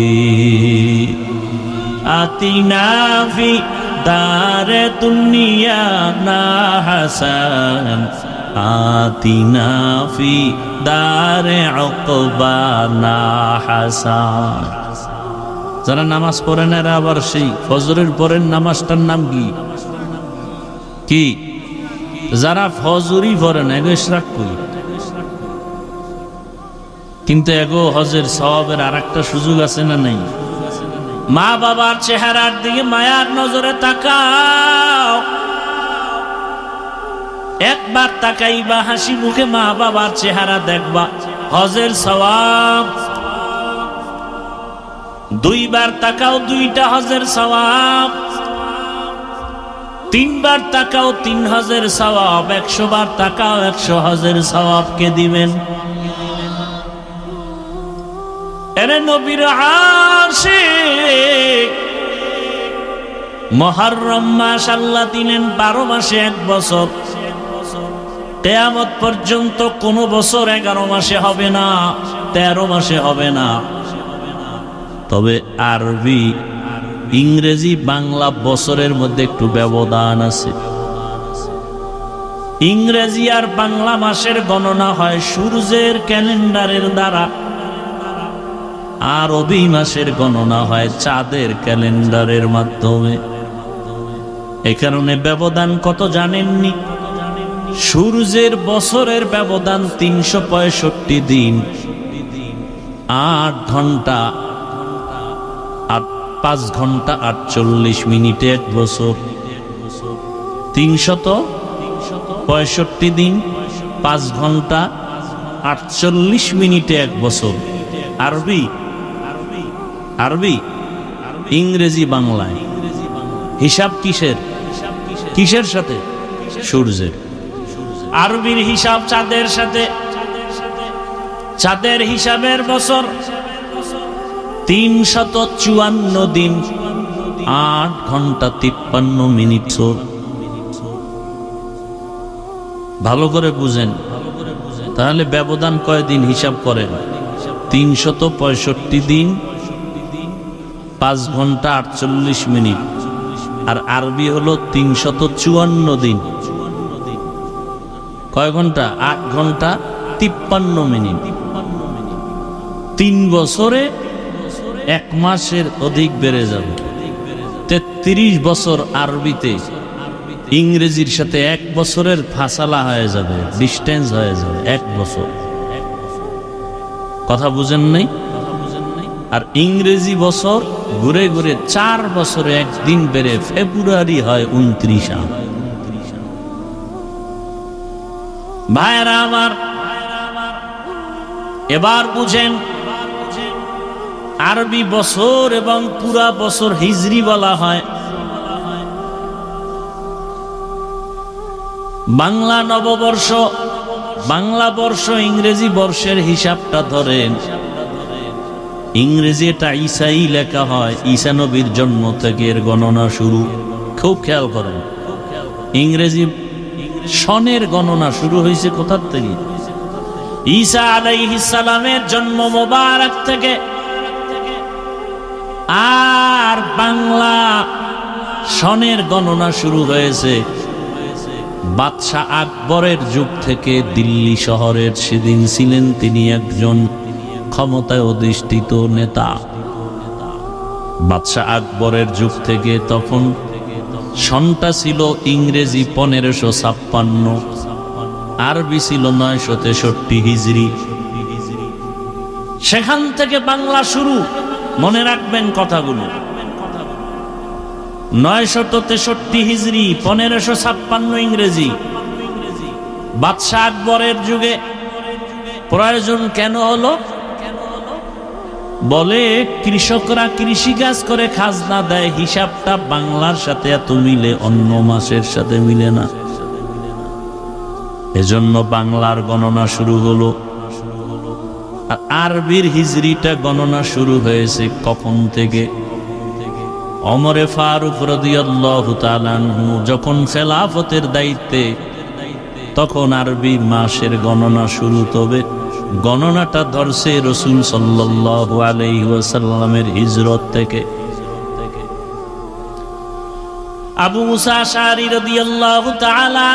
আতিনা ফি দারে দুনিয়া না হাসান, আতিনা ফি দারে উকবা না হাসান। যারা নামাজ পড়েন এরা আবার সেই ফজরের পরের নামাজটার নাম কি? যারা ফজরই পড়েন এগো ইশরাক কই, কিন্তু এগো হজের সওয়াবের আরেকটা সুযোগ আছে না নাই? মা বাবার চেহারার দিকে মায়ার নজরে তাকাও, একবার তাকাইবা হাসি মুখে মা বাবার চেহারা দেখবা, হজের সওয়াব। 2 বার তাকাও, 2টা হজের সওয়াব। 3 বার তাকাও, 3 হজের সওয়াব। 100 বার তাকাও, 100 হজের সওয়াব কে দিবেন? এরে নবীর আশিক, মুহররম মাস আল্লাহ দিলেন 12 মাসে 1 বছর। কিয়ামত পর্যন্ত কোন বছর 11 মাসে হবে না, 13 মাসে হবে না। তবে আরবি, ইংরেজি, বাংলা বছরের মধ্যে একটু ব্যবধান আছে। ইংরেজি আর বাংলা মাসের গণনা হয় সূর্যের ক্যালেন্ডারের দ্বারা, আরবি মাসের গণনা হয় চাঁদের ক্যালেন্ডারের মাধ্যমে। এ কারণে ব্যবধান কত জানেননি? সূর্যের বছরের ব্যবধান 365 দিন, 8 ঘন্টা, 5 ঘন্টা 48 মিনিটে 1 বছর। 365 দিন, 5 ঘন্টা 48 মিনিটে 1 বছর। আরবি, আরবি, ইংরেজি, বাংলায় হিসাব কিসের? কিসের সাথে? সূর্যের। আরবির হিসাব চাঁদের সাথে। চাঁদের হিসাবের বছর 354 দিন, 8 ঘন্টা 53 মিনিট। ভালো করে বুঝেন, তাহলে ব্যবধান কয়দিন হিসাব করেন? 365 দিন, 5 ঘন্টা 48 মিনিট। আর আরবি হলো 354 দিন, কয় ঘন্টা? 8 ঘন্টা 53 মিনিট। 3 বছরে 1 মাসের অধিক বেড়ে যাবে। 33 বছর আরবিতে, ইংরেজির সাথে 1 বছরের ফাসালা হয়ে যাবে, ডিস্টেন্স হয়ে যাবে 1 বছর। কথা বুঝেন নাই? আর ইংরেজি বছর ঘুরে ঘুরে 4 বছরে 1 দিন বেড়ে ফেব্রুয়ারি হয় 29। ভাইরা আমার, এবার বুঝেন, আরবি বছর এবং পুরা বছর হিজরি বলা হয়। বাংলা নববর্ষ, বাংলা বর্ষ, ইংরেজি বর্ষের হিসাবটা ধরেন। ইংরেজি এটা ঈসাই লেখা হয়, ঈসা নবীর জন্ম থেকে এর গণনা শুরু। খুব খেয়াল করেন, ইংরেজি সনের গণনা শুরু হয়েছে কোথার থেকে? ঈসা আলাইহিস সালামের জন্ম মোবারক থেকে। আর বাংলা সনের গণনা শুরু হয়েছে বাদশাহ আকবরের যুগ থেকে। দিল্লি শহরের সেদিন ছিলেন তিনি একজন ক্ষমতায় অধিষ্ঠিত নেতা। বাদশাহ আকবরের যুগ থেকে তখন সনটা ছিল ইংরেজি 1556, আরবি ছিল 963 হিজরি। সেখান থেকে বাংলা শুরু। মনে রাখবেন কথাগুলো। 963 হিজরি, 1556 ইংরেজি। বাদশাহ আকবরের যুগে প্রয়োজন কেন হলো? বলে কৃষকরা কৃষিকাজ করে খাজনা দেয়, হিসাবটা বাংলার সাথে এত মিলে, অন্য মাসের সাথে মিলে না। এজন্য বাংলার গণনা শুরু হলো। আর আরবির হিজরিটা গণনা শুরু হয়েছে কখন থেকে? ওমরে ফারুক রাদিয়াল্লাহু তাআলা আনহু যখন খেলাফতের দায়িত্বে, তখন আরবি মাসের গণনা শুরু তবে গণনাটা ধরছে রাসূল সাল্লাল্লাহু আলাইহি ওয়াসাল্লামের হিজরত থেকে। আবু মুসা আশআরী রাদিয়াল্লাহু তাআলা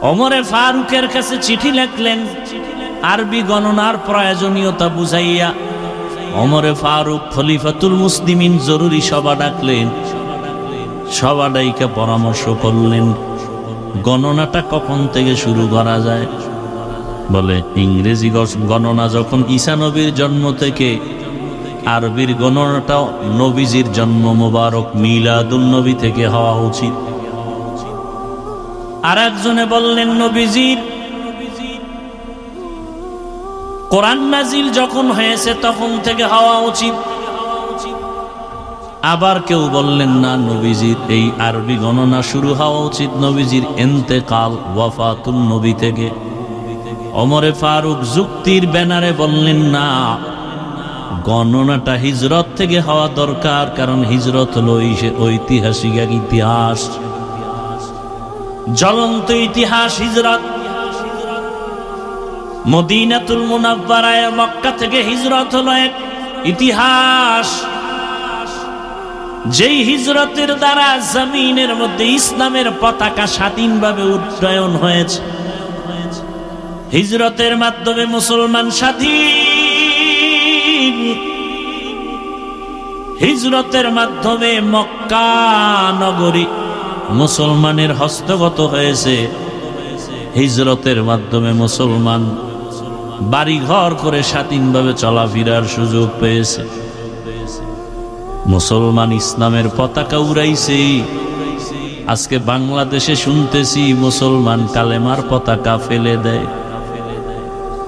ওমরে ফারুকের কাছে চিঠি লিখলেন আরবি গণনার প্রয়োজনীয়তা বুঝাইয়া। ওমরে ফারুক খলিফাতুল মুসলিমিন জরুরি সভা ডাকলেন। সভা ডাইকা পরামর্শ করলেন গণনাটা কখন থেকে শুরু করা যায়। বলে ইংরেজি গণনা যখন ঈসা নবীর জন্ম থেকে, আরবির গণনাটা নবীজির জন্ম মোবারক মিলাদুন নবী থেকে হওয়া উচিত। আর একজনে বললেন নবীজির কোরআন নাজিল যখন হয়েছে তখন থেকে হওয়া উচিত। আবার কেউ বললেন না, নবীজির এই আরবি গণনা শুরু হওয়া উচিত নবীজির ইন্তেকাল ওয়াফাতুন নবী থেকে। ওমরে ফারুক যুক্তির ব্যানারে বললেন না, গণনাটা হিজরত থেকে হওয়া দরকার, কারণ হিজরত হলো ঐতিহাসিক এক ইতিহাস, জ্বলন্ত ইতিহাস হিজরত। মদিনাতুল মুনাওয়ারায় মক্কা থেকে হিজরত হলো এক ইতিহাস, যেই হিজরতের দ্বারা জমিনের মধ্যে ইসলামের পতাকা স্বাধীনভাবে উড্ডয়ন হয়েছে। হিজরতের মাধ্যমে মুসলমান স্বাধীন, হিজরতের মাধ্যমে মক্কা নগরী মুসলমানের হস্তগত হয়েছে। হিজরতের মাধ্যমে মুসলমান বাড়ি ঘর করে স্বাধীনভাবে চলাফেরার সুযোগ পেয়েছে। মুসলমান ইসলামের পতাকা উড়াইছে। আজকে বাংলাদেশে শুনতেছি মুসলমান কালেমার পতাকা ফেলে দেয়,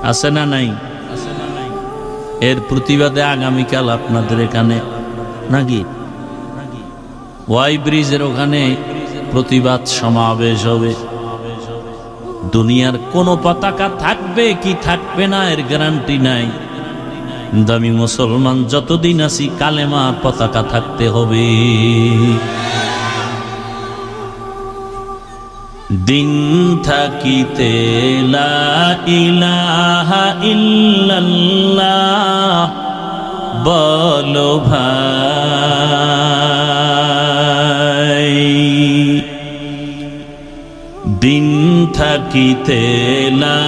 আছে না নাই? এর প্রতিবাদে আগামীকাল আপনাদের এখানে নাকি ওয়াই ব্রিজের ওখানে প্রতিবাদ সমাবেশ হবে। দুনিয়ার কোন পতাকা থাকবে কি থাকবে না এর গ্যারান্টি নাই, কিন্তু আমি মুসলমান যতদিন আছি কালেমার পতাকা থাকতে হবে। দিন থাকিতে লা ইলাহা ইল্লাল্লাহ বলো ভাই, দিন থাকিতে লা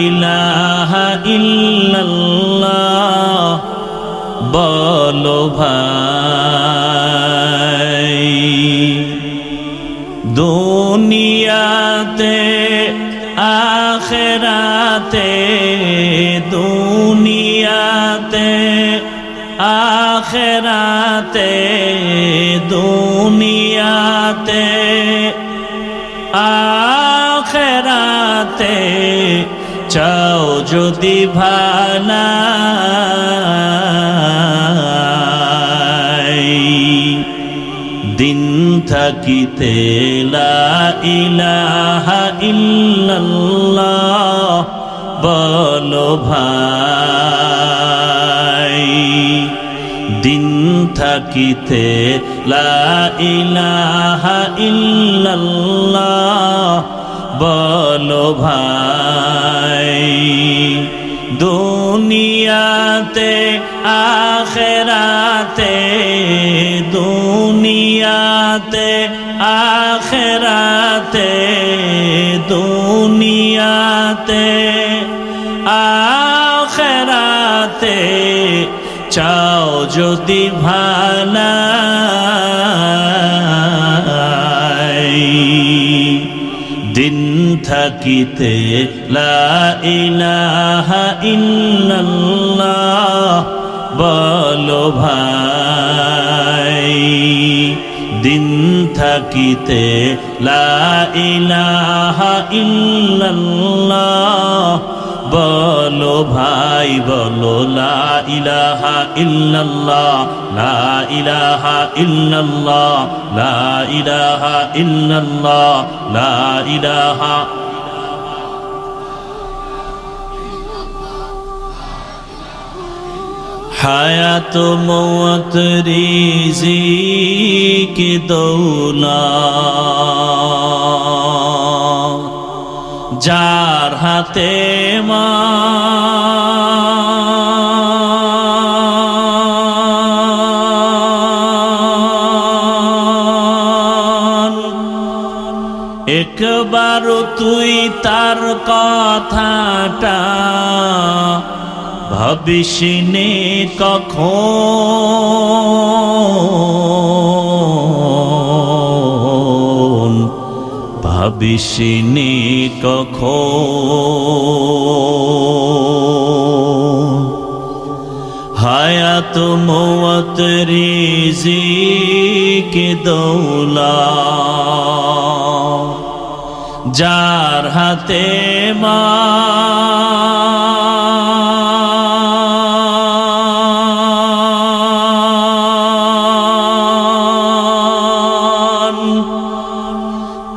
ইলাহা ইল্লাল্লাহ বলো ভাই, দুনিয়াতে আখিরাতে, দুনিয়াতে আখিরাতে, দুনিয়াতে আখিরাতে চাও যদি ভালাই, দিন থাকিতে লা ইলাহা ইল্লাল্লাহ বলো ভাই, দিন থাকিতে লা ইলাহা ইল্লাল্লাহ বলো ভাই, দুনিয়াতে আখিরাতে, দুনিয়াতে আখিরাতে, দুনিয়াতে আখিরাতে চাও যদি ভালাই, দিন থাকিতে লা ইলাহা ইল্লাল্লাহ বলো ভাই, দিন থাকিতে লা ইলাহা ইল্লাল্লাহ বলো ভাই, বলো লা ইলাহা ইল্লাল্লাহ, লা ইলাহা ইল্লাল্লাহ, লা ইলাহা ইল্লাল্লাহ, লা ইলাহা। হায়াত মওত রিজিক দৌলত যার হাতে একবার তুই তার কথাটা ভাবিসনে কখন ভাবিসনে কখন হায়াত মওত রিজিক দৌলত যার হাতে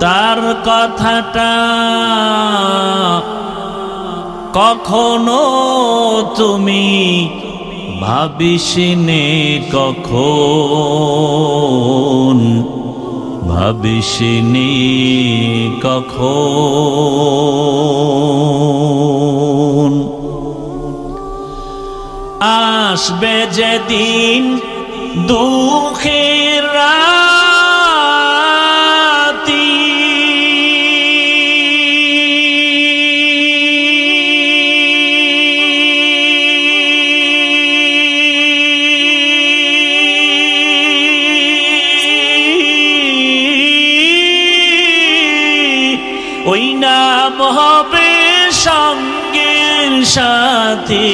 তার কথাটা কখনো তুমি ভাবিসনে কখন ভাবিসনে কখন আসবে যেদিন দুঃখের রাতি ওই নাম হবে সঙ্গের সাথী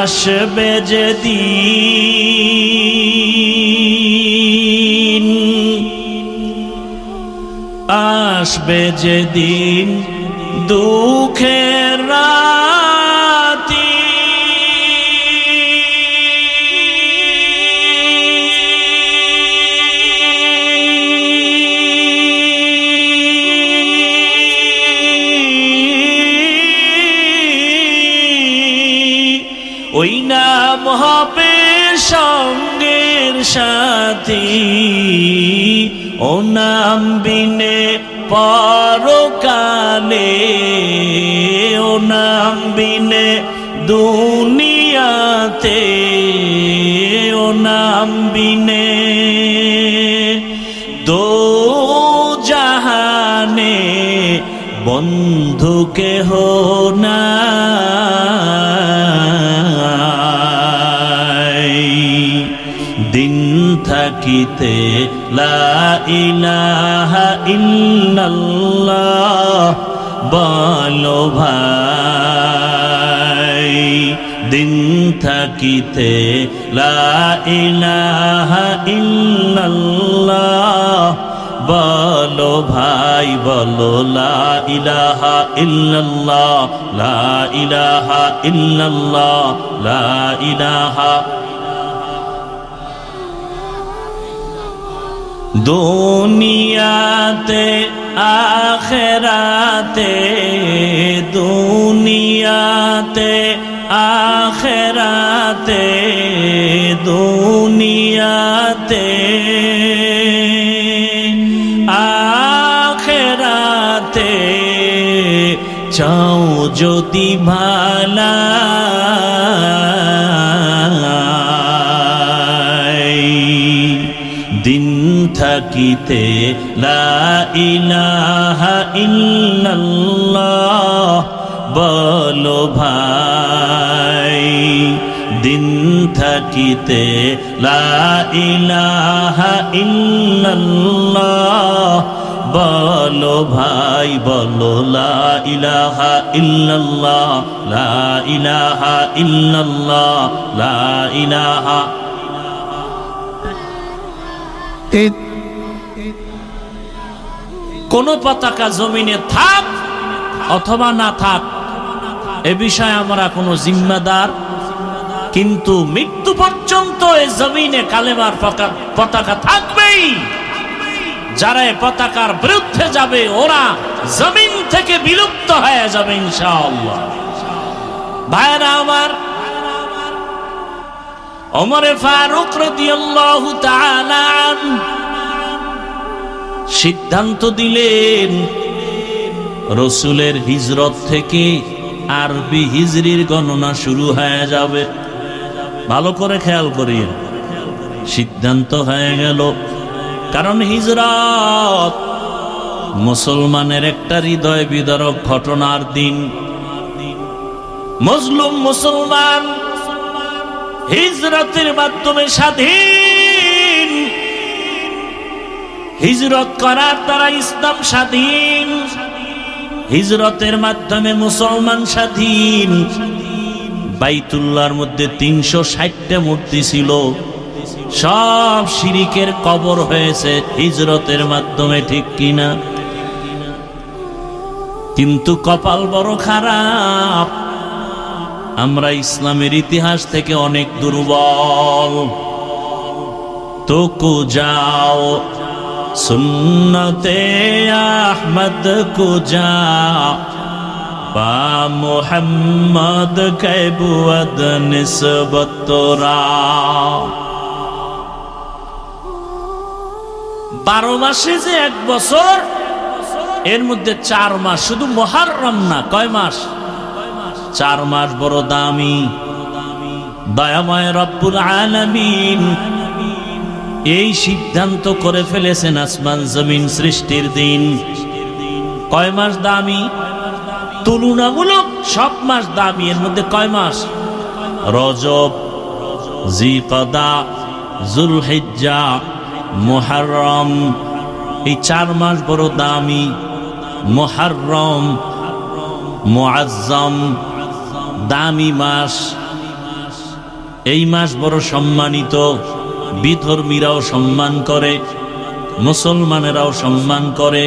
আসবে যেদিন আসবে যেদিন দুঃখের রাতি ওই নাম হবে সঙ্গের সাথী ও নাম বিনে পরকালে ও নাম বিনে দুনিয়াতে ও নাম বিনে দো জাহানে বন্ধু কেহ নাই দিন থাকিতে লা ইলাহা ইল্লাল্লাহ বলো ভাই দিন থাকিতে লা ইলাহা ইল্লাল্লাহ বলো ভাই বলো লা ইলাহা ইল্লাল্লাহ লা ইলাহা ইল্লাল্লাহ লা ইলাহা দুনিয়াতে আখিরাতে দুনিয়াতে আখিরাতে দুনিয়াতে আখিরাতে চাও যদি ভালাই দিন থাকিতে লা ইলাহা ইল্লাল্লাহ বলো ভাই দিন থাকিতে লা ইলাহা ইল্লাল্লাহ বলো ভাই বলো লা ইলাহা ইল্লাল্লাহ লা ইলাহা ইল্লাল্লাহ লা ইলাহা কোন পতাকা জমিনে থাক অথবা না থাক এ বিষয়ে আমরা কোনো জিম্মাদার, কিন্তু মৃত্যু পর্যন্ত এই জমিনে কালেমার পতাকা থাকবেই। যারা এই পতাকার বিরুদ্ধে যাবে ওরা জমিন থেকে বিলুপ্ত হয়ে যাবে ইনশাআল্লাহ। ভাইরা আমার, ওমর ফারুক রাদিয়াল্লাহু তাআলা আনহু সিদ্ধান্ত দিলেন রাসূলের হিজরত থেকে আরবি হিজরির গণনা শুরু হয়ে যাবে। ভালো করে খেয়াল করিয়েন, সিদ্ধান্ত হয়ে গেল। কারণ হিজরত মুসলমানের একটা হৃদয় বিদারক ঘটনার দিন। মজলুম মুসলমান হিজরতের মাধ্যমে স্বাধীন, হিজরত করার দ্বারা ইসলাম স্বাধীন, হিজরতের মাধ্যমে মুসলমান স্বাধীন। বাইতুল্লাহর মধ্যে ৩৬০টা মূর্তি ছিল, সব শিরিকের কবর হয়েছে হিজরতের মাধ্যমে, ঠিক কিনা? কিন্তু কপাল বড় খারাপ, আমরা ইসলামের ইতিহাস থেকে অনেক দুর্বল। তো কো যাও সুন্নতে আহমদ কো যাও বা মুহাম্মদ কৈবুদ নিসবত তোরা। 12 মাসে যে 1 বছর, এর মধ্যে 4 মাস শুধু মুহররম না, কয় মাস? 4 মাস বড় দামি। দয়াময় রব্বুল আলামিন এই সিদ্ধান্ত করে ফেলেছেন আসমান জমিন সৃষ্টির দিন। কয় মাস দামি? তুলনামূলক সব মাস দামি। এর মধ্যে কয় মাস? রজব, জিকদা, জুলহিজ্জা, মুহররম, এই 4 মাস বড় দামি। মুহররম, মুআজ্জম, দামি মাস। এই মাস বড় সম্মানিত, বিধর্মীরাও সম্মান করে, মুসলমানেরাও সম্মান করে।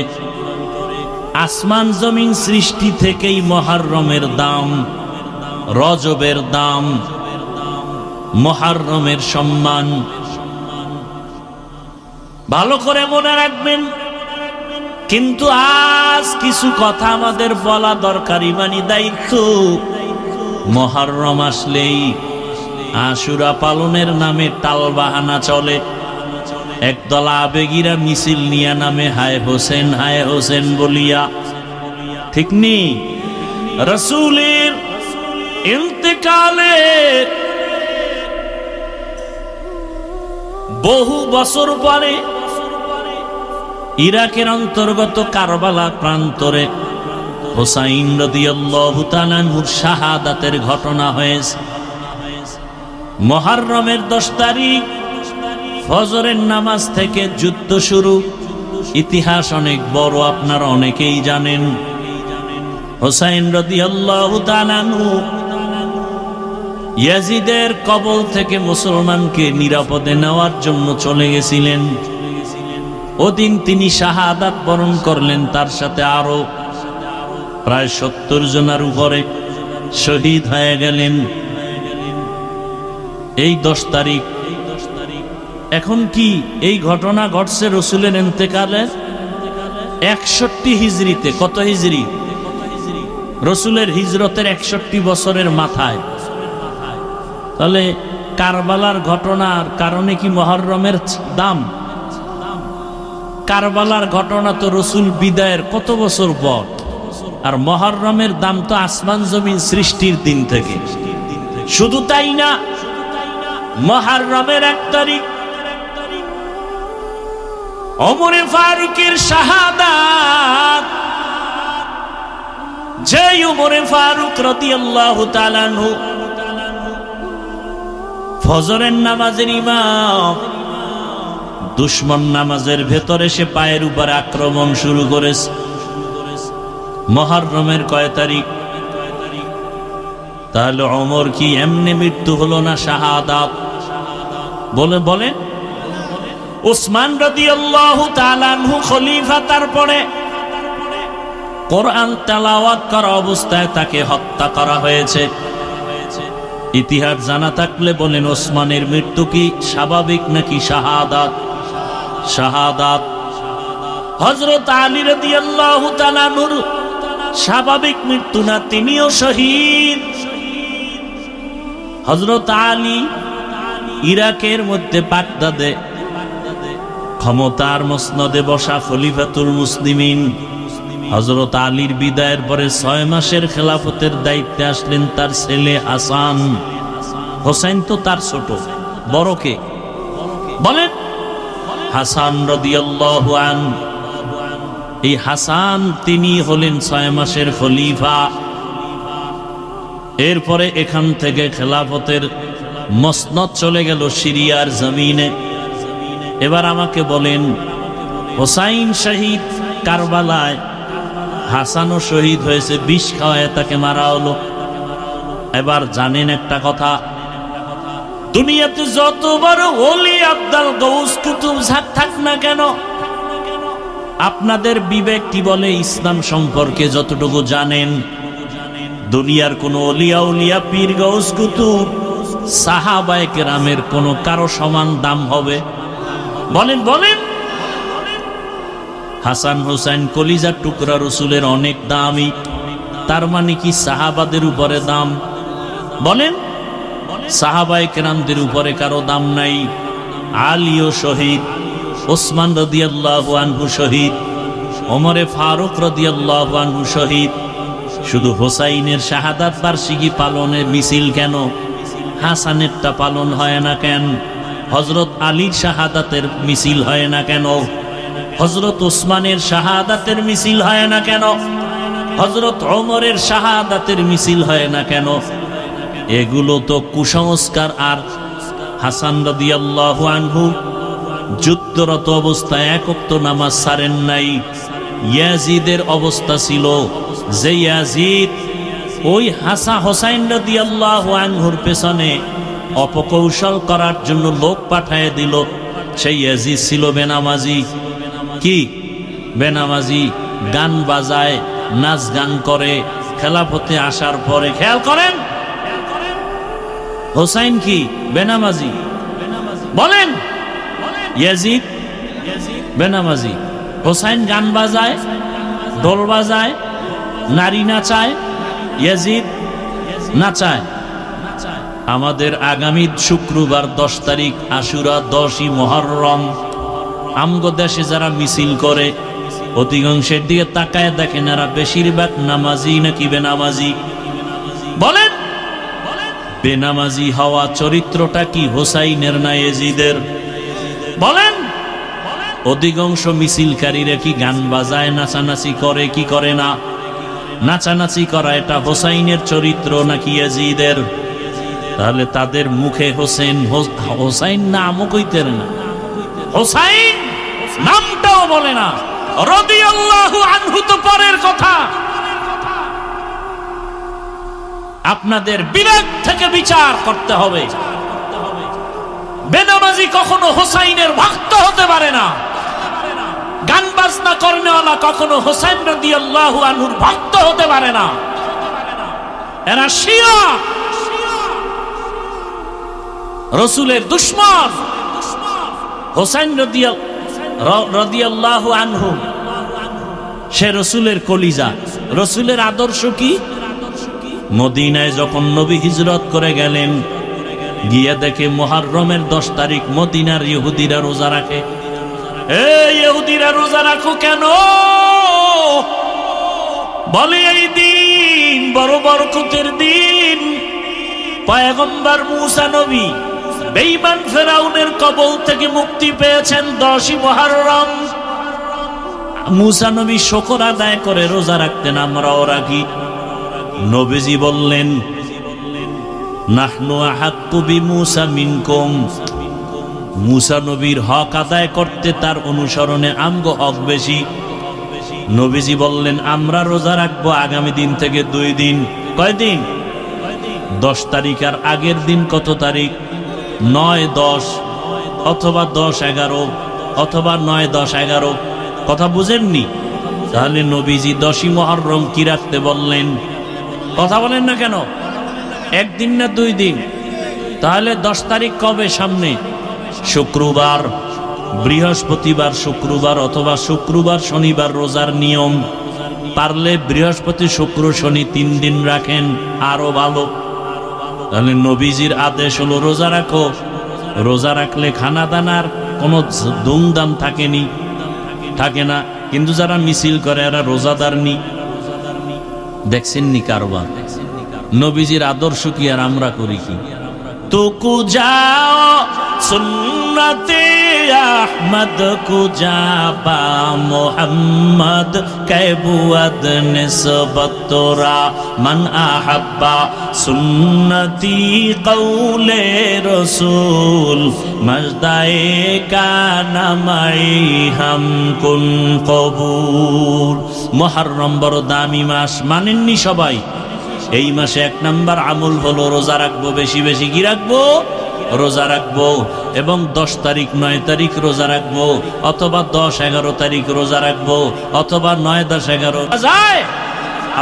আসমান জমিন সৃষ্টি থেকেই মুহররমের দাম, রজবের দাম, মুহররমের সম্মান। ভালো করে মনে রাখবেন। কিন্তু আজ কিছু কথা আমাদের বলা দরকার, ইমানি দায়িত্ব। মুহররম আসলেই আশুরা পালনের নামে টালবাহানা চলে। একদল আবেগীরা মিছিল নিয়ে নামে হায় হোসেন বলিয়া, ঠিক নি? রাসূলের ইন্তেকালের বহু বছর পরে ইরাকের অন্তর্গত কারবালা প্রান্তরে হুসাইন রাদিয়াল্লাহু তাআলা আনহুর শাহাদাতের ঘটনা হয়েছে। মুহররমের 10 তারিখ ফজরের নামাজ থেকে যুদ্ধ শুরু। ইতিহাস অনেক বড়, আপনারা অনেকেই জানেন। হুসাইন রাদিয়াল্লাহু তাআলা আনহু ইয়াজিদের কবল থেকে মুসলমানকে নিরাপদে নেওয়ার জন্য চলে গেছিলেন। ওদিন তিনি শাহাদাত বরণ করলেন, তার সাথে আরো প্রায় 70 জনের উপরে শহীদ হয়ে গেলেন এই 10 তারিখ। এখন কি এই ঘটনা ঘটছে রাসূলের ইন্তেকালের 61 হিজরিতে? কত হিজরি? রাসূলের হিজরতের 61 বছরের মাথায়। তাহলে কারবালার ঘটনার কারণে কি মুহররমের দাম? কারবালার ঘটনা তো রাসূল বিদায়ের কত বছর পর, আর মুহররমের দাম তো আসমান জমিন সৃষ্টির দিন থেকে। শুধু তাই না, মুহররমের 1 তারিখ ওমর ফারুকের শাহাদাত। যে ওমর ফারুক রাদিয়াল্লাহু তাআলা আনহু ফজরের নামাজের ইমাম, দুশমন নামাজের ভেতরে সে পায়ের উপর আক্রমণ শুরু করেছে। মুহররমের কয় তারিখ? তাহলে ওমর কি এমনি মৃত্যু হলো না শাহাদাত? বলেন। উসমান রাদিয়াল্লাহু তাআলা আনহু খলিফা, তারপরে কোরআন তেলাওয়াত করা অবস্থায় তাকে হত্যা করা হয়েছে। ইতিহাস জানা থাকলে বলেন, ওসমানের মৃত্যু কি স্বাভাবিক নাকি শাহাদাত? শাহাদাত। হযরত আলী রাদিয়াল্লাহু তাআলা আনহুর স্বাভাবিক মৃত্যু না, তিনিও শহীদ। হযরত আলী ইরাকের মধ্যে বাগদাদে ক্ষমতার মসনদে বসা খলিফাতুল মুসলিমিন হযরত আলীর বিদায়ের পরে 6 মাসের খেলাফতের দায়িত্বে আসলেন তার ছেলে হাসান। হোসেন তো তার ছোট, বড় কে বলেন? হাসান রাদিয়াল্লাহু আনহু। এই হাসান তিনি হলেন 6 মাসের খলিফা। এরপরে এখান থেকে খেলাফতের মসনদ চলে গেল সিরিয়ার জমিনে। এবার আমাকে বলেন, হোসাইন শহীদ কারবালায়, হাসানও শহীদ হয়েছে, বিষ খাওয়ায় তাকে মারা হলো। এবার জানেন একটা কথা, দুনিয়াতে যত বড় ওলি আব্দাল গৌস কুতুব থাক না কেন, আপনাদের বিবেক কি বলে ইসলাম সম্পর্কে যতটুকু জানেন, দুনিয়ার কোন ওলিয়া উলিয়া পীর গৌস কুতুব সাহাবায়ে কেরামের কোন কারো সমান দাম হবে? বলেন বলেন। হাসান হোসেন কলিজার টুকরা রসুলের অনেক দামি, তার মানে কি সাহাবাদের উপরে দাম? বলেন, সাহাবায়ে কেরামদের উপরে কারো দাম নাই। আলীও শহীদ, ওসমান রাদিয়াল্লাহু আনহু শহীদ, ওমরে ফারুক রাদিয়াল্লাহু আনহু শহীদ। শুধু হোসাইনের শাহাদাত বার্ষিকী পালনের মিছিল কেন, হাসানেরটা পালন হয় না কেন? হযরত আলীর শাহাদাতের মিছিল হয় না কেন? হযরত ওসমানের শাহাদাতের মিছিল হয় না কেন? হযরত ওমরের শাহাদাতের মিছিল হয় না কেন? এগুলো তো কুসংস্কার। আর হাসান রাদিয়াল্লাহু আনহু যুদ্ধরত অবস্থায় এক ওয়াক্ত নামাজ ছাড়েন নাই। ইয়াজিদের অবস্থা ছিল যে ইয়াজিদ ওই হোসাইন রাদিয়াল্লাহু আনহুর পেছনে অপকৌশল করার জন্য লোক পাঠিয়ে দিল। সেই ইয়াজিদ ছিল বেনামাজি। কি বেনামাজি? গান বাজায়, নাচ গান করে। খেলাফতে আসার পরে খেয়াল করেন, হোসাইন কি বেনামাজি? বলেন। ইয়াজিদ বেনামাজি, হোসাইন গান বাজায়, ঢোল বাজায়, নারী নাচায়, ইয়াজিদ নাচায়। আমাদের আগামী শুক্রবার 10 তারিখ আশুরা, 10ই মুহররম, আমগো দেশে যারা মিছিল করে অধিকাংশের দিকে তাকায় দেখেন এরা বেশিরভাগ নামাজি নাকি বেনামাজি? বলেন। বেনামাজি হওয়া চরিত্রটা কি হোসাইনের না ইয়াজিদের? বলেন। অধিকাংশ মিছিলকারীরা কি গান বাজায়, নাচানাচি করে কি করে না? নাচানাচি করা এটা হোসাইনের চরিত্র নাকি ইয়াজিদের? তাহলে তাদের মুখে হোসাইন নামও কইতেন না, হোসাইন নামটাও বলে না, রাদিয়াল্লাহু আনহু তো পরের কথা। আপনাদের বিবেক থেকে বিচার করতে হবে। বেনামাজি কখনো হোসাইনের ভক্ত হতে পারে না। গান বাজনা করেনওয়ালা কখনো হোসাইন রাদিয়াল্লাহু আনহুর ভক্ত হতে পারে না। এরা শিয়া, রাসূলের দুশমন। হোসাইন রাদিয়াল্লাহু আনহু সে রাসূলের কলিজা। রাসূলের আদর্শ কি? মদিনায় যখন নবী হিজরত করে গেলেন, গিয়ে দেখে মুহররমের 10 তারিখ মদিনার ইহুদিরা রোজা রাখে। এই ইহুদিরা রোজা রাখো কেন? বলে এই দিন বড় বরকতের দিন। পয়গম্বর মুসা নবী বেঈমান ফেরাউনের কবল থেকে মুক্তি পেয়েছেন 10ই মুহররম। মুসা নবী শুকর আদায় করে রোজা রাখতেন, আমরাও রাখি। নবীজি বললেন, নাহনু আহাক্কু বিমুসা মিনকুম। মুসা নবীর হক আদায় করতে তার অনুসরণে আমগো হক বেশি। নবীজি বললেন, আমরা রোজা রাখবো আগামী দিন থেকে 2 দিন। কয়দিন? 10 তারিখ। আর আগের দিন কত তারিখ? 9-10 অথবা 10-11 অথবা 9-10-11। কথা বুঝেননি? তাহলে নবীজি 10ই মুহররম কি রাখতে বললেন? কথা বলেন না কেন? 1 দিন না 2 দিন? তাহলে 10 তারিখ কবে? সামনে শুক্রবার, বৃহস্পতিবার, শুক্রবার অথবা শুক্রবার শনিবার রোজার নিয়ম। পারলে বৃহস্পতি শুক্র শনি 3 দিন রাখেন, আরো ভালো। তাহলে নবীজির আদেশ হলো রোজা রাখো, রোজা রাখলে খানা দানার কোনো দুমদাম থাকে না, কিন্তু যারা মিছিল করে এরা রোজাদার নি। দেখছেননি কারবার? নবীজির আদর্শ কি আর আমরা করি কি? তুকু যাও সুন্নতে আহমদ কুজা বা মোহাম্মদ কেবুয়াদ নিসবতরা মান আহাব্বা সুন্নতি কৌলে রসুল মজদায়ে কানামাই হাম কুন কবুল। মুহররম বড় দামি মাস, মানেননি সবাই? এই মাসে 1 নাম্বার আমল হলো রোজা রাখবো, বেশি বেশি কি রাখবো? রোজা রাখবো। এবং 10 তারিখ 9 তারিখ রোজা রাখবো, অথবা 10-11 তারিখ রোজা রাখবো, অথবা 9-10-11 যায়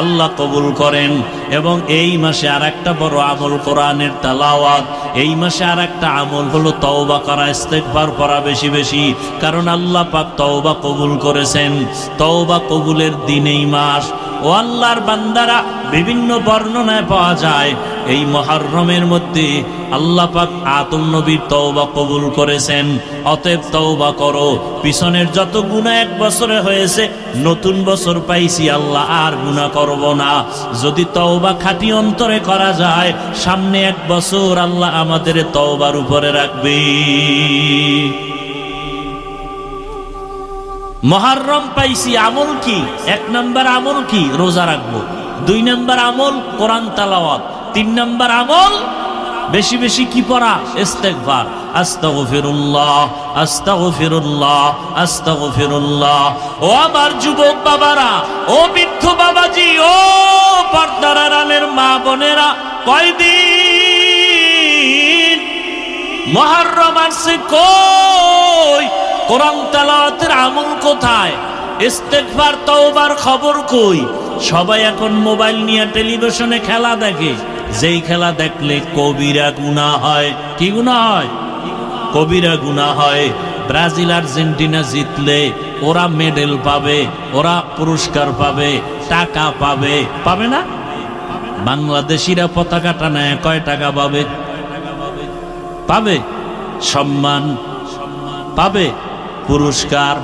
আল্লাহ কবুল করেন। এবং এই মাসে আর একটা বড় আমল কোরআনের তেলাওয়াত। এই মাসে আর একটা আমল হলো তওবা করা, ইস্তেগফার করা বেশি বেশি, কারণ আল্লাহ পাক তওবা কবুল করেছেন। তওবা কবুলের দিন এই মাস। ও আল্লাহর বান্দারা, বিভিন্ন বর্ণনায় পাওয়া যায় এই মুহররমের মধ্যে আল্লাহ পাক আদম নবীর তওবা কবুল করেছেন। অতএব তওবা করো। পিছনের যত গুনাহ 1 বছরে হয়েছে, নতুন বছর পাইছি, আল্লাহ আর গুনাহ করব না। যদি তওবা খাঁটি অন্তরে করা যায়, সামনে 1 বছর আল্লাহ আমাদের তওবার উপরে রাখবে। মুহররম পাইছি, আমল কি? 1 নাম্বার আমল কি? রোজা রাখবো। 2 নাম্বার আমল কোরআন তেলাওয়াত। 3 নাম্বার আমল বেশি বেশি কি পড়া? ইস্তেগফার। আস্তাগফিরুল্লাহ, আস্তাগফিরুল্লাহ, আস্তাগফিরুল্লাহ। ও আমার যুবক বাবারা, ও বৃদ্ধ বাবাজি, ও পর্দার আড়ালের মা বোনেরা, কয়দিন মুহররম আসছে, কই কোরআন তেলাওয়াতের আমল কোথায়? ইস্তেগফার তওবার খবর কই? সবাই এখন মোবাইল নিয়ে টেলিভিশনে খেলা দেখে। যেই খেলা দেখলে কবিরা গুনাহ হয়। কি গুনাহ হয়? কবিরা গুনাহ হয়। ব্রাজিল আর্জেন্টিনা জিতলে ওরা মেডেল পাবে, ওরা পুরস্কার পাবে, টাকা পাবে, পাবে না? বাংলাদেশিরা পতাকা টানায় কয় টাকা পাবে? পাবে সম্মান, পাবে পুরস্কার।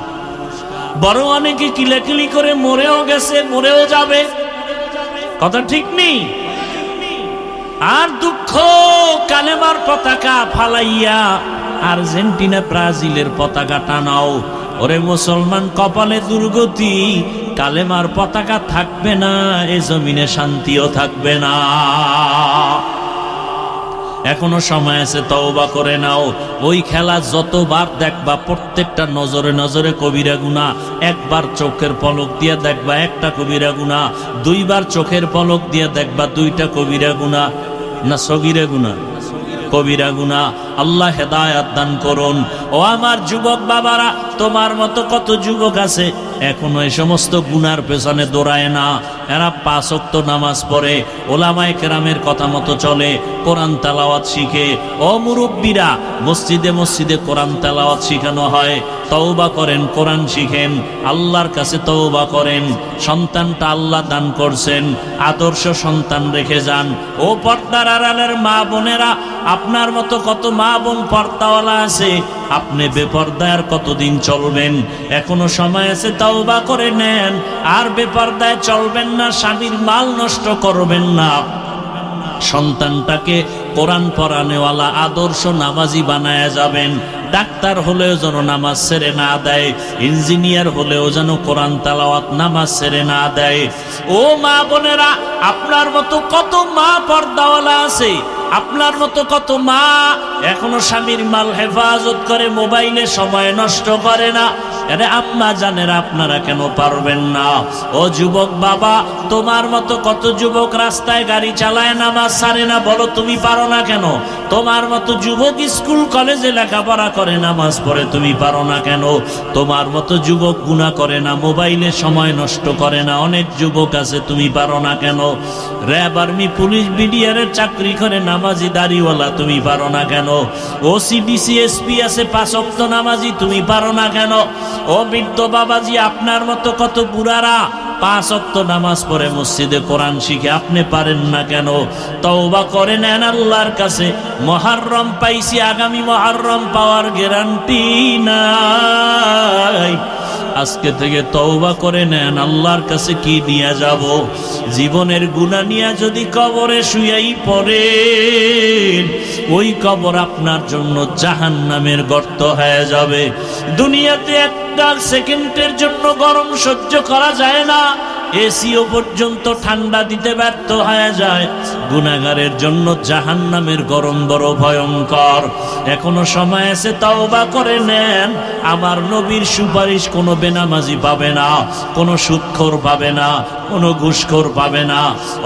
বড় অনেকে কিলাকিলি করে মরেও গেছে, মরেও যাবে। কথা ঠিক নেই? আর দুঃখ, কালেমার পতাকা ফালাইয়া আর্জেন্টিনা ব্রাজিলের পতাকা টানাও। ওরে মুসলমান, কপালে দুর্গতি, কালেমার পতাকা থাকবে না, এ জমিনে শান্তিও থাকবে না। এখনো সময় আছে, তওবা করে নাও। ওই খেলা যতবার দেখবা, প্রত্যেকটা নজরে নজরে কবিরা গুনাহ। 1 বার চোখের পলক দিয়ে দেখবা 1টা কবিরা গুনাহ, 2 বার চোখের পলক দিয়ে দেখবা 2টা কবিরা গুনাহ। না সগীরা গুনাহ? কবিরা গুনাহ। আল্লাহ হেদায়েত দান করুন। ও আমার যুবক বাবারা, তোমার মতো কত যুবক আছে এখনো এই সমস্ত গুনার পেছনে দৌড়ায় না। এরা 5 ওয়াক্ত নামাজ পড়ে, ওলামায়ে কেরামের কথা মতো চলে, কোরআন তেলাওয়াত শিখে। ও মুরব্বীরা, মসজিদে মসজিদে কোরআন তেলাওয়াত শিখানো হয়। তওবা করেন, কোরআন শিখেন, আল্লাহর কাছে তওবা করেন। সন্তানটা আল্লাহ দান করছেন, আদর্শ সন্তান রেখে যান। ও পর্দার আড়ালের মা বোনেরা, আপনার মতো কত মা বোন পর্দাওয়ালা আছে, আপনি বেপর্দায় আর কতদিন চলবেন? এখনো সময় আছে, তওবা করে নেন। আর বেপর্দায় চলবেন না, স্বামীর মাল নষ্ট করবেন না। সন্তানটাকে কোরআন পড়ানেওয়ালা আদর্শ নামাজি বানায়া যাবেন। ডাক্তার হলেও যেন নামাজ ছেড়ে না দেয়, ইঞ্জিনিয়ার হলেও যেন কোরআন তেলাওয়াত নামাজ ছেড়ে না দেয়। ও মা বোনেরা, আপনার মতো কত মা পর্দাওয়ালা আছে, আপনার মতো কত মা এখনো স্বামীর মাল হেফাজত করে, মোবাইলে সময় নষ্ট করে না। আরে আম্মা জানেরা, আপনারা কেন পারবেন না? ও যুবক বাবা, তোমার মতো কত যুবক রাস্তায় গাড়ি চালায়, নামাজ ছাড়ে না, বলো তুমি পারো না কেন? তোমার মতো যুবক স্কুল কলেজে লেখাপড়া করে, নামাজ পড়ে, তুমি পারো না কেন? তোমার মতো যুবক গুনাহ করে না, মোবাইলে সময় নষ্ট করে না, অনেক যুবক আছে, তুমি পারো না কেন? র্যাব, আর্মি, পুলিশ, বিডিআরের চাকরি করে, নামাজি দাড়িওয়ালা, তুমি পারো না কেন? ওসিডিসি, এসপি আছে, 5 ওয়াক্ত নামাজি, তুমি পারো না কেন? ও বৃদ্ধ বাবাজি, আপনার মতো কত বুড়ারা 5 ওয়াক্ত নামাজ পড়ে মসজিদে কোরআন শিখে আপনি পারেন না কেন? তওবা করে নেন আল্লাহর কাছে। মুহররম পাইছি, আগামী মুহররম পাওয়ার গ্যারান্টি নাই। আজকে থেকে তওবা করে নেন। আল্লাহর কাছে কি নিয়ে যাব? জীবনের গুনাহ নিয়ে যদি কবরে শুয়াই পড়েন, ওই কবর আপনার জন্য জাহান্নামের গর্ত হয়ে যাবে। দুনিয়াতে একটা সেকেন্ডের জন্য গরম সহ্য করা যায় না, এসিও পর্যন্ত ঠান্ডা দিতে ব্যর্থ হয়ে যায়। গুনাহগারের জন্য জাহান্নামের গরম বড় ভয়ঙ্কর। এখনো সময় আছে, তওবা করে নেন। আমার নবীর সুপারিশ কোনো বেনামাজি পাবে না, কোনো সুদখোর পাবে না, কোনো ঘুষখোর পাবে না।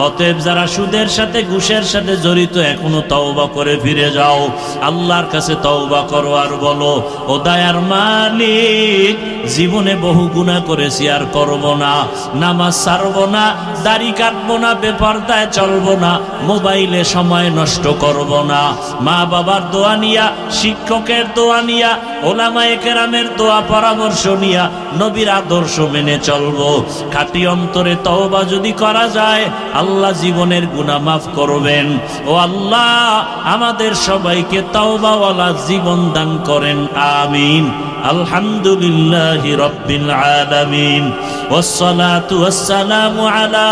অতএব যারা সুদের সাথে ঘুষের সাথে জড়িত, এখনো তওবা করে ফিরে যাও। আল্লাহর কাছে তওবা করো আর বলো, ও দয়ার মালিক, জীবনে বহু গুনাহ করেছি, আর করব না। নামাজ ছাড়বো না, দাড়ি কাটবো না, বেপরদায় চলবো না, মোবাইলে সময় নষ্ট করব না। মা বাবার দোয়া নিয়া, শিক্ষকের দোয়া নিয়া, ওলামায়ে কেরামের দোয়া পরামর্শ নিয়া নবীর আদর্শ মেনে চলবো। খাঁটি অন্তরে তওবা যদি করা যায়, আল্লাহ জীবনের গুনাহ মাফ করবেন। ও আল্লাহ, আমাদের সবাইকে তওবাওয়ালা জীবন দান করেন, আমিন। আলহামদুলিল্লাহি রাব্বিল আলামিন, والصلاة والسلام على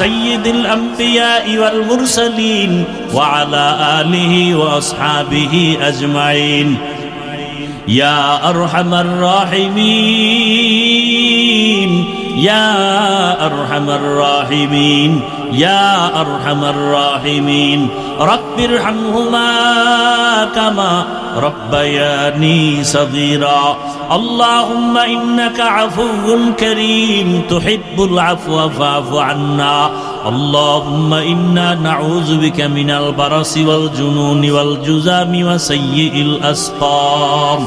سيد الأنبياء والمرسلين وعلى آله وأصحابه أجمعين يا أرحم الراحمين يا أرحم الراحمين يا أرحم الراحمين رب ارحمهما كما ربياني صغيرا اللهم إنك عفو كريم تحب العفو فاعف عنا اللهم إنا نعوذ بك من البرص والجنون والجذام وسيء الأسقام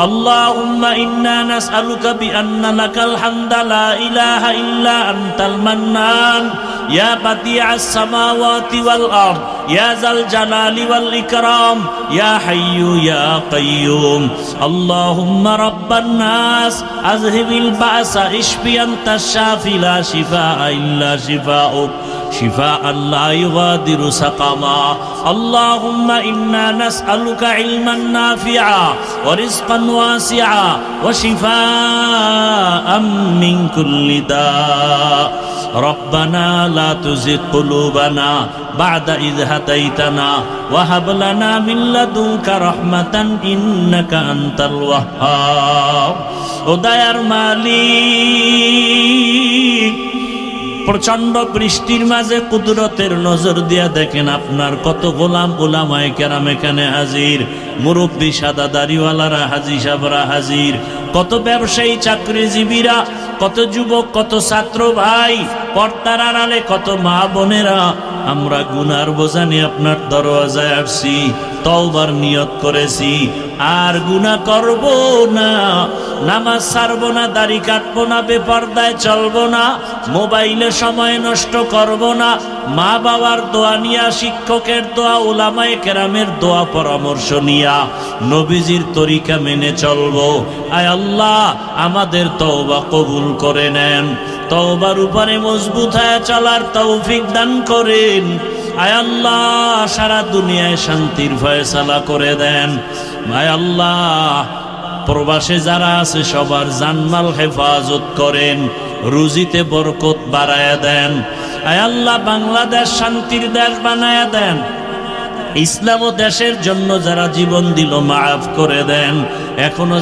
اللهم إنا نسألك بأن لك الحمد لا إله إلا أنت المنان يا بديع السماوات والأرض يا ذا الجلال والإكرام يا حي يا قيوم اللهم رب الناس أذهب البأس اشفي أنت الشافي لا شفاء إلا شفاؤك شفاء لا يغادر سقما اللهم إنا نسألك علما نافعا ورزقا واسعا وشفاء من كل داء ربنا لا تزغ قلوبنا بعد إذ هديتنا وهب لنا من لدنك رحمة إنك أنت الوهاب উদয়ার মালিক প্রচন্ড বৃষ্টির মাঝে কুদরতের নজর দিয়া দেখেন আপনার কত গোলাম ওলামায়ে কেরাম এখানে হাজির, মুরব্বী সাদা দাড়িওয়ালারা হাজী সাহেবরা হাজির, কত ব্যবসায়ী চাকরিজীবীরা, কত যুবক, কত ছাত্র ভাই, পর্দার আড়ালে কত মা বোনেরা। আমরা গুনার বোঝা নিয়ে আপনার দরওয়াজায় আসছি, তওবার নিয়ত করেছি, আর গুনাহ করব না, নামাজ ছাড়বো না, দাড়ি কাটবো না, বেপরদায় চলবো না, মোবাইলে সময় নষ্ট করব না, মা বাবার দোয়া নিয়া, শিক্ষকের দোয়া, উলামায়ে কেরামের দোয়া পরামর্শ নিয়া নবীজির তরিকা মেনে চলবো। আয় আল্লাহ, আমাদের তওবা কবুল করে নেন, তওবার উপরে মজবুত হয়ে চলার তৌফিক দান করেন। আয় আল্লাহ, সারা দুনিয়ায় শান্তির ফয়সালা করে দেন। আয় আল্লাহ, প্রবাসে যারা আছে সবার জানমাল হেফাজত করেন, রুজিতে বরকত বাড়ায়া দেন। আয় আল্লাহ, বাংলাদেশ শান্তির দেশ বানায়া দেন। ইসলাম ও দেশের জন্য যারা জীবন দিল মাফ করে দেন। এখনো